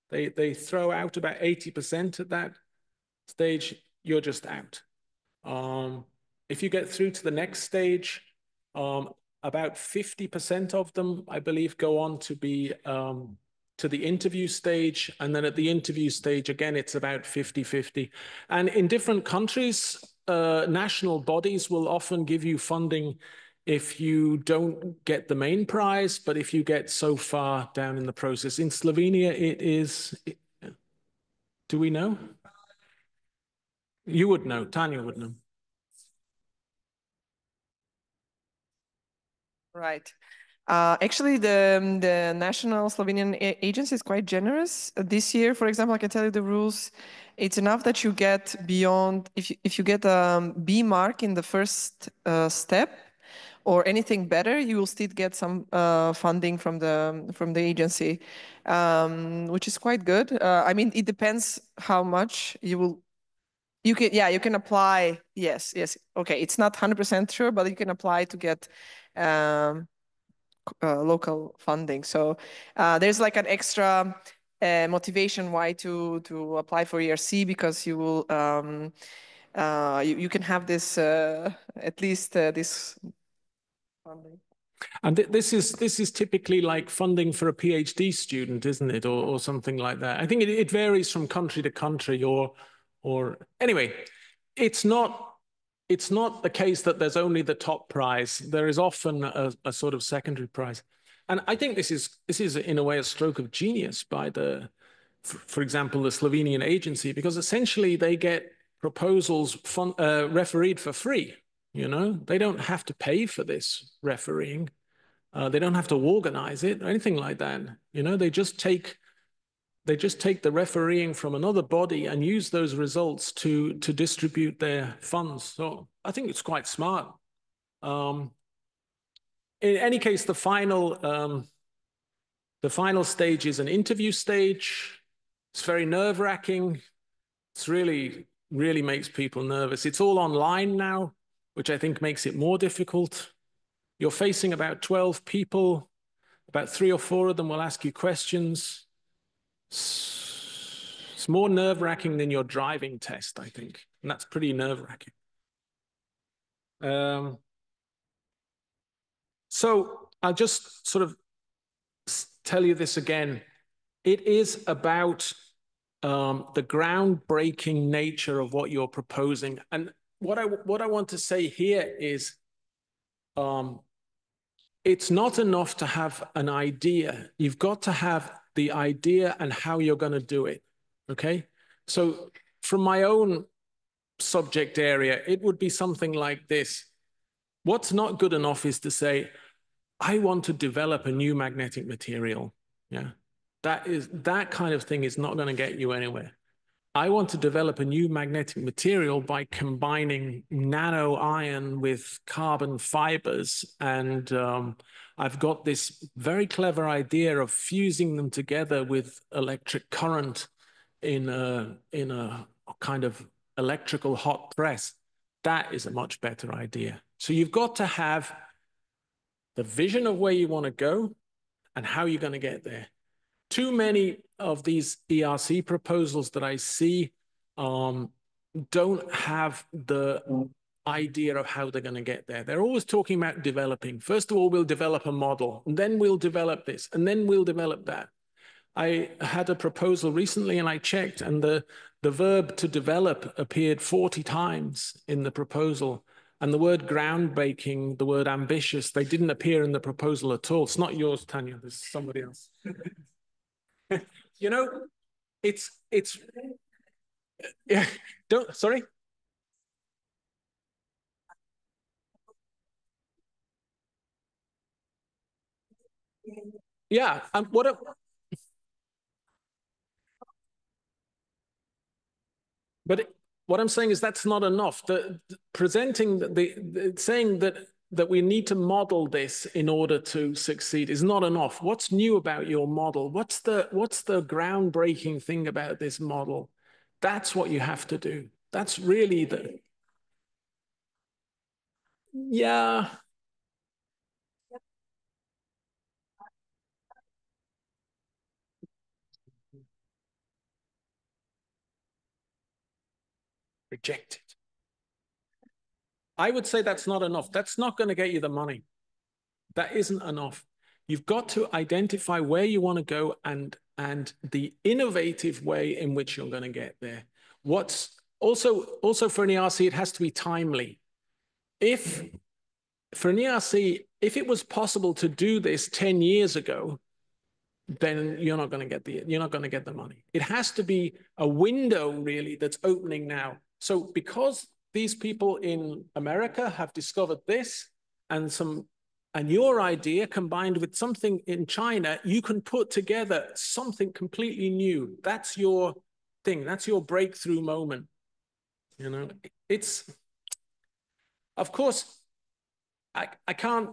[SPEAKER 1] they throw out about 80% at that stage, you're just out. If you get through to the next stage, about 50% of them, I believe, go on to be to the interview stage. And then at the interview stage, again, it's about 50-50. And in different countries, national bodies will often give you funding if you don't get the main prize, but if you get so far down in the process. In Slovenia, it is, do we know? You would know, Tanya would know.
[SPEAKER 3] Right. Actually, the National Slovenian Agency is quite generous. This year, for example, I can tell you the rules. It's enough that you get beyond, if you get a B mark in the first step or anything better, you will still get some funding from the agency, which is quite good. I mean, it depends how much you will. You can apply. Yes. Okay, it's not 100% sure, but you can apply to get um, local funding. So there's like an extra motivation why to apply for ERC, because you will you can have this at least this funding.
[SPEAKER 1] And this is typically like funding for a PhD student, isn't it, or something like that? I think it varies from country to country, or anyway, it's not the case that there's only the top prize. There is often a sort of secondary prize, and I think this is in a way a stroke of genius by for example, the Slovenian agency, because essentially they get proposals refereed for free. You know, they don't have to pay for this refereeing. They don't have to organize it or anything like that. You know, they just take the refereeing from another body and use those results to distribute their funds. So I think it's quite smart. In any case, the final stage is an interview stage. It's very nerve-wracking. It's really makes people nervous. It's all online now, which I think makes it more difficult. You're facing about 12 people. About 3 or 4 of them will ask you questions. It's more nerve-wracking than your driving test, I think. And that's pretty nerve-wracking. So I'll just sort of tell you this again. It is about the groundbreaking nature of what you're proposing. And what I want to say here is it's not enough to have an idea. You've got to have the idea and how you're going to do it, okay? So from my own subject area, it would be something like this. What's not good enough is to say, I want to develop a new magnetic material, yeah? That kind of thing is not going to get you anywhere. I want to develop a new magnetic material by combining nano iron with carbon fibers. And I've got this very clever idea of fusing them together with electric current in a kind of electrical hot press. That is a much better idea. So you've got to have the vision of where you want to go and how you're going to get there. Too many of these ERC proposals that I see don't have the idea of how they're going to get there. They're always talking about developing. First of all, we'll develop a model, and then we'll develop this, and then we'll develop that. I had a proposal recently, and I checked, and the verb to develop appeared 40 times in the proposal. And the word groundbreaking, the word ambitious, they didn't appear in the proposal at all. It's not yours, Tanya. There's somebody else. You know, it's yeah. Don't sorry. Yeah. But what I'm saying is that's not enough. Presenting saying that we need to model this in order to succeed is not enough. What's new about your model? What's the groundbreaking thing about this model? That's what you have to do. That's really yeah. Rejected. I would say that's not enough. That's not going to get you the money. That isn't enough. You've got to identify where you want to go and the innovative way in which you're going to get there. What's also for an ERC, it has to be timely. If for an ERC, if it was possible to do this 10 years ago, then you're not going to get the money. It has to be a window really that's opening now. So because these people in America have discovered this and your idea combined with something in China, you can put together something completely new. That's your thing. That's your breakthrough moment. You know, it's, of course, I can't,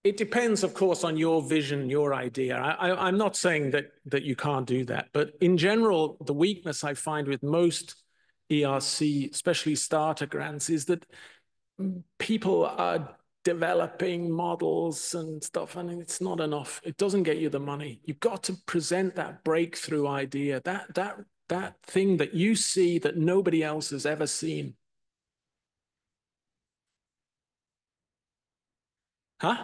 [SPEAKER 1] it depends, of course, on your vision, your idea. I'm not saying that you can't do that, but in general, the weakness I find with most ERC, especially starter grants, is that people are developing models and stuff, and it's not enough. It doesn't get you the money. You've got to present that breakthrough idea, that thing that you see that nobody else has ever seen. Huh?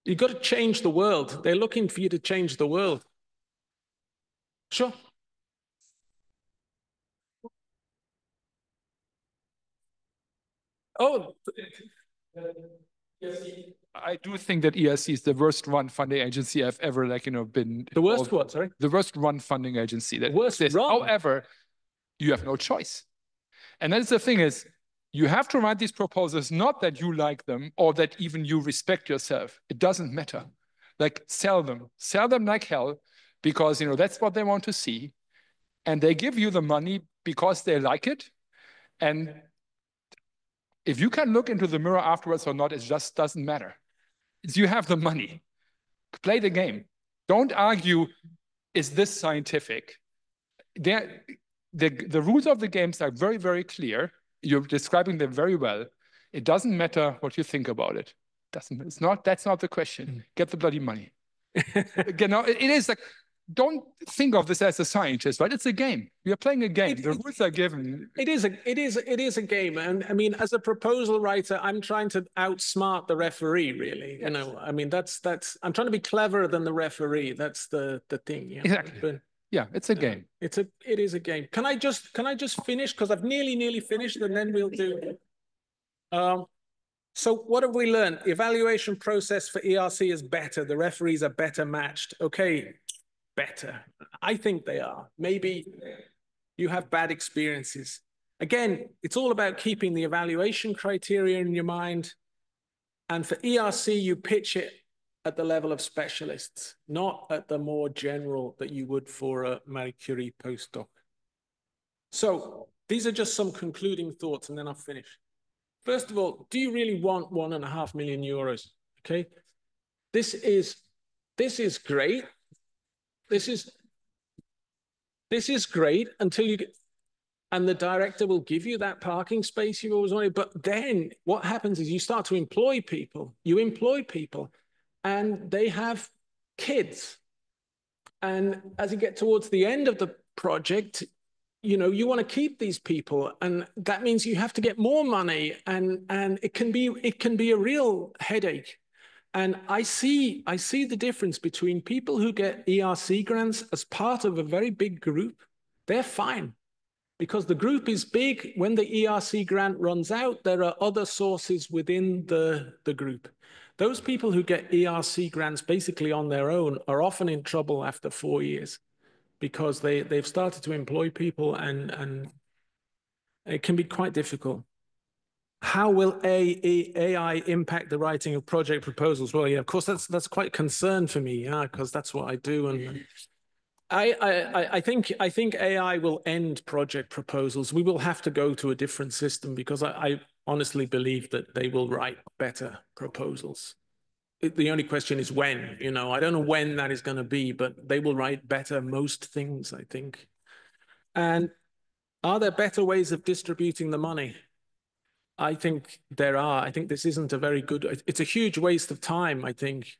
[SPEAKER 1] You've got to change the world. They're looking for you to change the world. Sure. Oh,
[SPEAKER 4] I do think that ERC is the worst run funding agency I've ever, been.
[SPEAKER 1] The worst what, sorry?
[SPEAKER 4] The worst run funding agency that
[SPEAKER 1] worst
[SPEAKER 4] exists.
[SPEAKER 1] Run.
[SPEAKER 4] However, you have no choice. And that's the thing is, you have to write these proposals, not that you like them or that even you respect yourself. It doesn't matter. Like, sell them like hell, because, that's what they want to see. And they give you the money because they like it. And if you can look into the mirror afterwards or not, it just doesn't matter. You have the money. Play the game. Don't argue, is this scientific? The rules of the games are very, very clear. You're describing them very well. It doesn't matter what you think about it. That's not the question. Get the bloody money. It is like, don't think of this as a scientist, right? It's a game. We are playing a game. The rules are given.
[SPEAKER 1] It is a game. And I mean, as a proposal writer, I'm trying to outsmart the referee, really. You know, I mean, I'm trying to be cleverer than the referee. That's the thing. You know?
[SPEAKER 4] Exactly.
[SPEAKER 1] But,
[SPEAKER 4] yeah, it's a game.
[SPEAKER 1] It is a game. Can I just finish? Because I've nearly finished, and then we'll do. So what have we learned? Evaluation process for ERC is better. The referees are better matched. Okay, better. I think they are. Maybe you have bad experiences. Again, it's all about keeping the evaluation criteria in your mind. And for ERC, you pitch it at the level of specialists, not at the more general that you would for a Marie Curie postdoc. So these are just some concluding thoughts, and then I'll finish. First of all, do you really want €1.5 million? Okay, this is great. This is great until you get, and the director will give you that parking space you've always wanted. But then what happens is you start to employ people. You employ people, and they have kids. And as you get towards the end of the project, you want to keep these people, and that means you have to get more money, and it can be a real headache. And I see the difference between people who get ERC grants as part of a very big group. They're fine because the group is big. When the ERC grant runs out, there are other sources within the group. Those people who get ERC grants basically on their own are often in trouble after 4 years because they've started to employ people, and it can be quite difficult. How will AI impact the writing of project proposals? Well, yeah, of course, that's quite a concern for me, yeah, because that's what I do. And I think AI will end project proposals. We will have to go to a different system because I honestly believe that they will write better proposals. The only question is when, I don't know when that is going to be, but they will write better most things, I think. And are there better ways of distributing the money? I think there are. I think this isn't a very good, it's a huge waste of time, I think,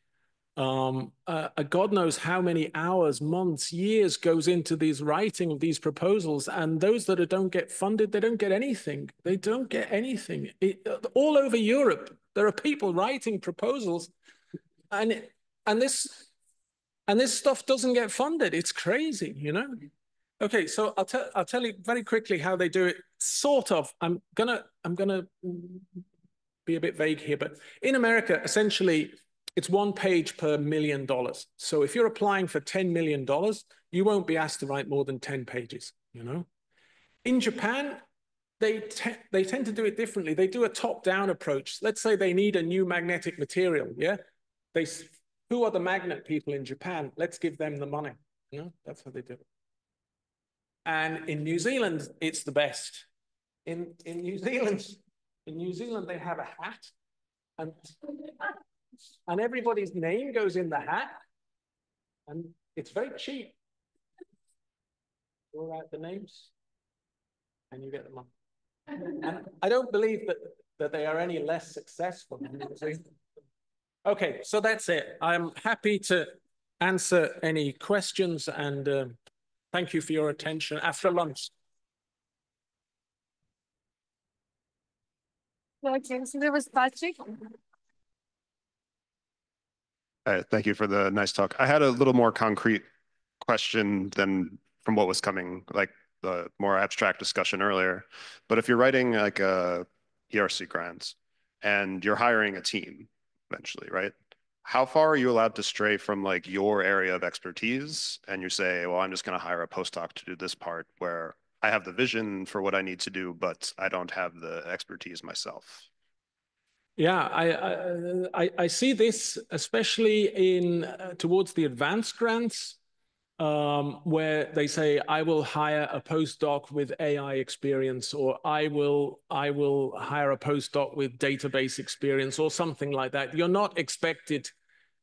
[SPEAKER 1] God knows how many hours, months, years goes into these writing of these proposals. And those that don't get funded, they don't get anything. They don't get anything. All over Europe, there are people writing proposals, and this stuff doesn't get funded. It's crazy, you know. Okay, so I'll tell you very quickly how they do it. Sort of. I'm gonna be a bit vague here, but in America, essentially, it's 1 page per $1 million. So if you're applying for $10 million, you won't be asked to write more than 10 pages, you know? In Japan, they tend to do it differently. They do a top-down approach. Let's say they need a new magnetic material, yeah? Who are the magnet people in Japan? Let's give them the money, you know? That's how they do it. And in New Zealand, it's the best. In New Zealand, they have a hat, and everybody's name goes in the hat, and it's very cheap. You write the names, and you get the money. And I don't believe that they are any less successful in New Zealand. Okay, so that's it. I'm happy to answer any questions, and thank you for your attention after lunch.
[SPEAKER 5] Okay, so there was Patrick.
[SPEAKER 6] Thank you for the nice talk. I had a little more concrete question than from what was coming, like the more abstract discussion earlier. But if you're writing like a ERC grants and you're hiring a team eventually, right? How far are you allowed to stray from like your area of expertise? And you say, well, I'm just going to hire a postdoc to do this part where I have the vision for what I need to do, but I don't have the expertise myself.
[SPEAKER 1] Yeah, I see this especially in towards the advanced grants, where they say I will hire a postdoc with AI experience, or I will hire a postdoc with database experience, or something like that. You're not expected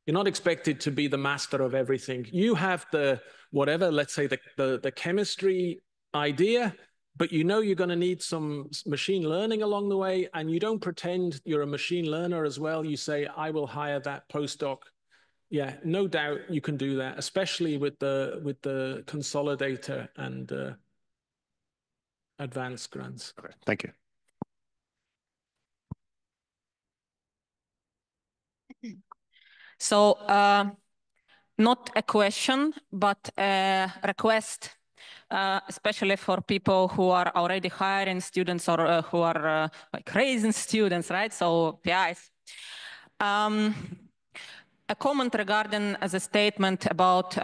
[SPEAKER 1] to be the master of everything. You have the whatever, let's say the chemistry idea, but you know you're going to need some machine learning along the way, and you don't pretend you're a machine learner as well. You say, I will hire that postdoc. Yeah, no doubt you can do that, especially with the consolidator and advanced grants.
[SPEAKER 6] Okay, thank you.
[SPEAKER 5] So not a question, but a request. Especially for people who are already hiring students or who are like raising students, right? So PIs. A comment regarding as a statement about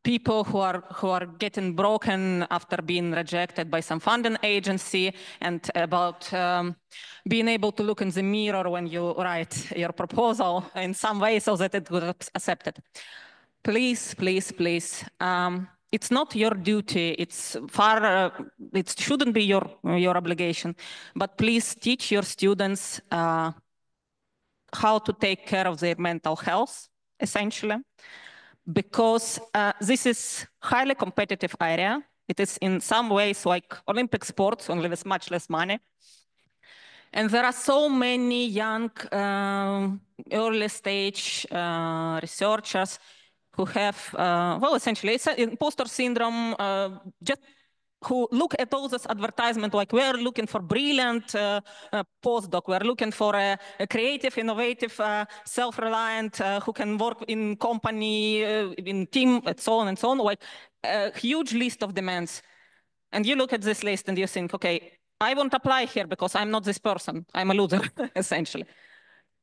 [SPEAKER 5] people who are getting broken after being rejected by some funding agency, and about being able to look in the mirror when you write your proposal in some way so that it would be accepted. Please, please, please. It's not your duty. It's it shouldn't be your obligation. But please teach your students how to take care of their mental health, essentially, because this is highly competitive area. It is in some ways like Olympic sports, only with much less money. And there are so many young, early stage researchers who have, well, essentially, it's imposter syndrome, just who look at all this advertisement like we're looking for brilliant postdoc, we're looking for a creative, innovative, self-reliant, who can work in company, in team, and so on, like a huge list of demands. And you look at this list and you think, okay, I won't apply here because I'm not this person. I'm a loser, essentially.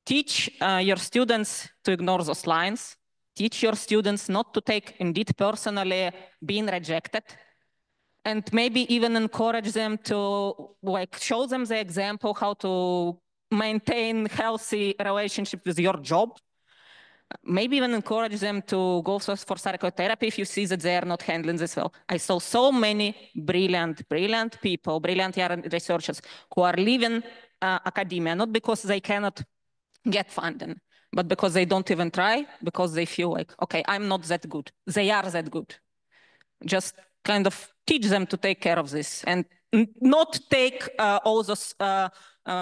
[SPEAKER 5] Teach your students to ignore those lines. Teach your students not to take indeed personally being rejected, and maybe even encourage them to like show them the example how to maintain healthy relationship with your job. Maybe even encourage them to go for psychotherapy if you see that they are not handling this well. I saw so many brilliant people, brilliant young researchers who are leaving academia, not because they cannot get funding, but because they don't even try, because they feel like, okay, I'm not that good. They are that good. Just kind of teach them to take care of this and not take all those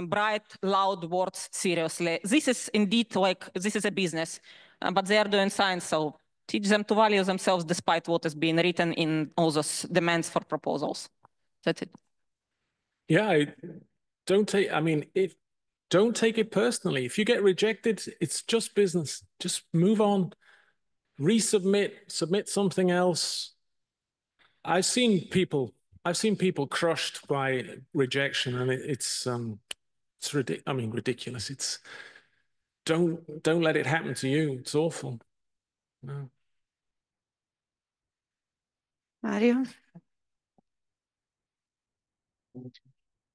[SPEAKER 5] bright, loud words seriously. This is indeed this is a business, but they are doing science, so teach them to value themselves despite what is being written in all those demands for proposals. That's it.
[SPEAKER 1] Yeah, don't take it personally. If you get rejected, it's just business. Just move on, resubmit, submit something else. I've seen people crushed by rejection, and it's ridiculous. It's don't let it happen to you. It's awful. No.
[SPEAKER 2] Mario?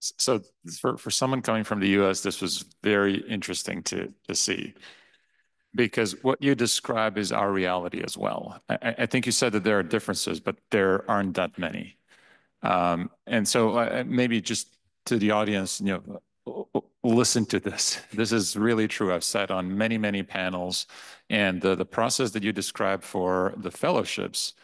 [SPEAKER 7] So for someone coming from the US, this was very interesting to see, because what you describe is our reality as well. I think you said that there are differences, but there aren't that many. And so maybe just to the audience, listen to this. This is really true. I've sat on many, many panels, and the process that you described for the fellowships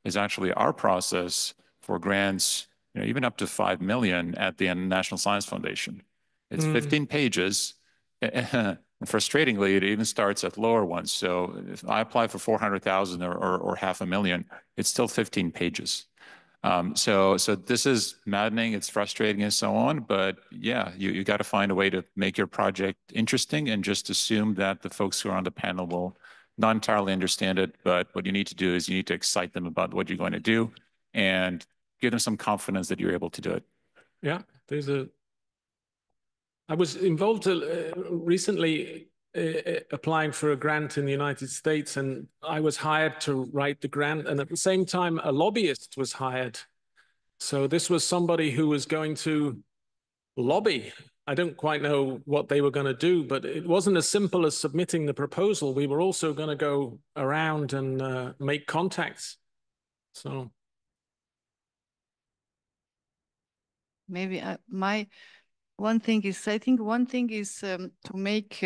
[SPEAKER 7] is actually our process for grants, even up to 5 million at the National Science Foundation. It's 15 pages. And frustratingly, it even starts at lower ones. So if I apply for 400,000 or 500,000, it's still 15 pages. So this is maddening, it's frustrating and so on, but yeah, you got to find a way to make your project interesting, and just assume that the folks who are on the panel will not entirely understand it, but what you need to do is you need to excite them about what you're going to do and give them some confidence that you're able to do it.
[SPEAKER 1] Yeah, I was involved recently applying for a grant in the United States, and I was hired to write the grant, and at the same time a lobbyist was hired. So this was somebody who was going to lobby. I don't quite know what they were going to do, but it wasn't as simple as submitting the proposal. We were also going to go around and make contacts. So
[SPEAKER 2] maybe one thing is to make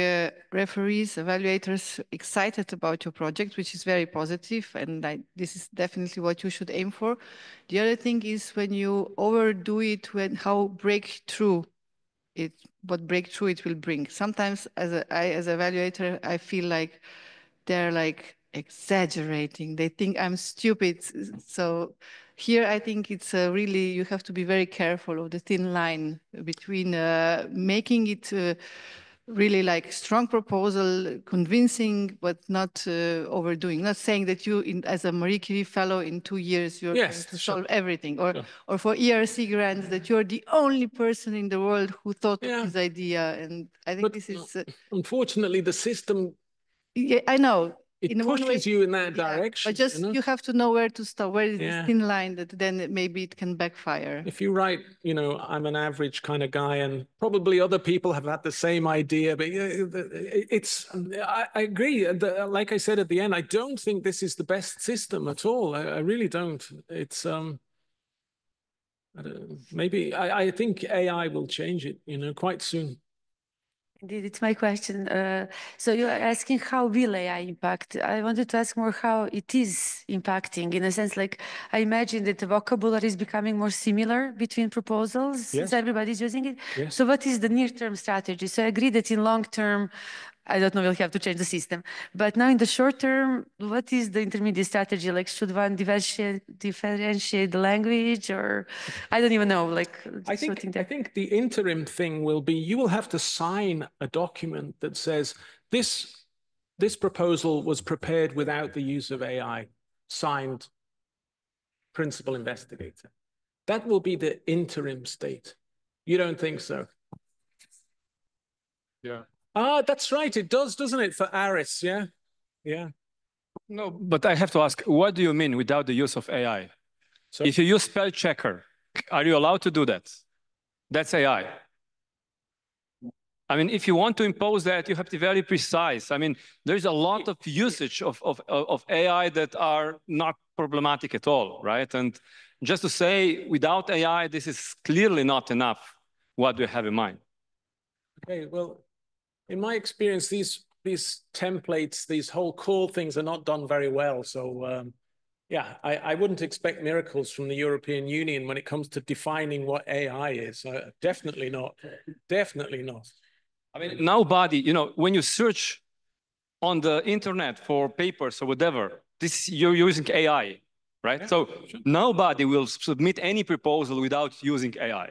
[SPEAKER 2] referees, evaluators excited about your project, which is very positive, and this is definitely what you should aim for. The other thing is when you overdo it, what breakthrough it will bring. Sometimes as an evaluator, I feel like they're like exaggerating. They think I'm stupid. So here I think it's really, you have to be very careful of the thin line between making it really like strong proposal, convincing, but not overdoing. Not saying that you, as a Marie Curie fellow, in 2 years you're going to solve everything, or for ERC grants that you're the only person in the world who thought of this idea. And I think this is
[SPEAKER 1] unfortunately the system.
[SPEAKER 2] Yeah, I know.
[SPEAKER 1] It pushes you in that direction.
[SPEAKER 2] But just you have to know where to stop, where is this thin line that then maybe it can backfire.
[SPEAKER 1] If you write, I'm an average kind of guy, and probably other people have had the same idea, but I agree. Like I said at the end, I don't think this is the best system at all. I really don't. It's maybe I think AI will change it, quite soon.
[SPEAKER 8] Indeed, it's my question. So you are asking how will AI impact? I wanted to ask more how it is impacting, in a sense, like I imagine that the vocabulary is becoming more similar between proposals since everybody's using it.
[SPEAKER 1] Yes.
[SPEAKER 8] So what is the near-term strategy? So I agree that in long term, I don't know, we'll have to change the system. But now in the short term, what is the intermediate strategy? Like, should one differentiate the language, or I don't even know, like.
[SPEAKER 1] I think the interim thing will be, you will have to sign a document that says this proposal was prepared without the use of AI, signed principal investigator. That will be the interim state. You don't think so?
[SPEAKER 4] Yeah.
[SPEAKER 1] Ah, that's right. It does, doesn't it, for ARIS? Yeah. Yeah.
[SPEAKER 9] No, but I have to ask, what do you mean without the use of AI? So if you use spell checker, are you allowed to do that? That's AI. I mean, if you want to impose that, you have to be very precise. I mean, there's a lot of usage of AI that are not problematic at all, right? And just to say, without AI, this is clearly not enough. What do you have in mind?
[SPEAKER 1] Okay, well, in my experience, these templates, these whole call things are not done very well. So Yeah, I wouldn't expect miracles from the European Union when it comes to defining what AI is. Definitely not. Definitely not.
[SPEAKER 9] I mean, nobody, you know, when you search on the internet for papers or whatever, you're using AI, right?
[SPEAKER 1] Yeah,
[SPEAKER 9] so
[SPEAKER 1] sure.
[SPEAKER 9] nobody will submit any proposal without using AI.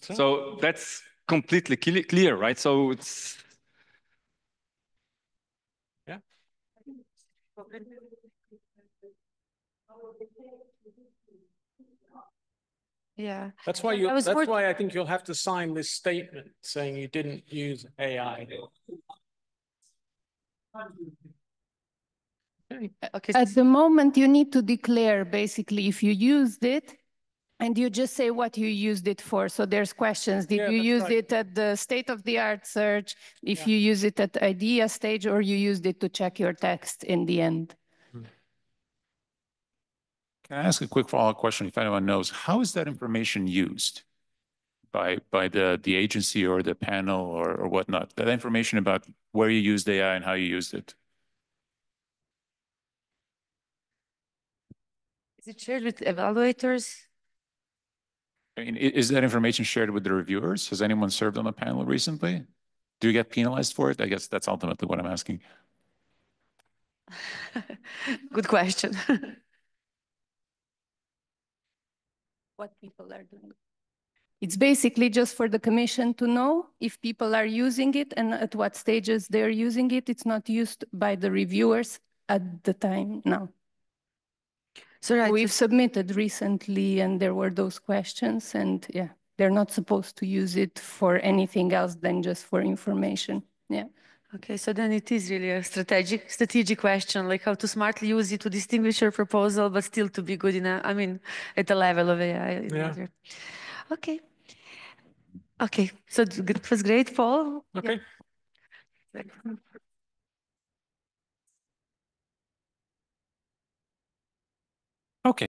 [SPEAKER 9] So that's completely clear, right? So it's
[SPEAKER 1] yeah.
[SPEAKER 2] Yeah.
[SPEAKER 1] That's why I think you'll have to sign this statement saying you didn't use AI.
[SPEAKER 2] Okay.
[SPEAKER 10] At the moment, you need to declare basically if you used it, and you just say what you used it for. So there's questions. Did you use it at the state-of-the-art search? If you use it at the idea stage, or you used it to check your text in the end?
[SPEAKER 7] Can I ask a quick follow-up question if anyone knows? How is that information used by the agency or the panel or whatnot? That information about where you used AI and how you used it?
[SPEAKER 8] Is it shared with evaluators?
[SPEAKER 7] I mean, is that information shared with the reviewers? Has anyone served on the panel recently? Do you get penalized for it? I guess that's ultimately what I'm asking.
[SPEAKER 8] Good question.
[SPEAKER 10] What people are doing. It's basically just for the commission to know if people are using it and at what stages they're using it. It's not used by the reviewers at the time now.
[SPEAKER 8] So
[SPEAKER 10] we've submitted recently and there were those questions, and yeah, they're not supposed to use it for anything else than just for information. Yeah.
[SPEAKER 8] Okay, so then it is really a strategic question, like how to smartly use it to distinguish your proposal, but still to be good enough. I mean, at the level of AI.
[SPEAKER 1] Yeah.
[SPEAKER 8] Okay. Okay, so it was great, Paul.
[SPEAKER 1] Okay.
[SPEAKER 8] Yeah.
[SPEAKER 7] Okay.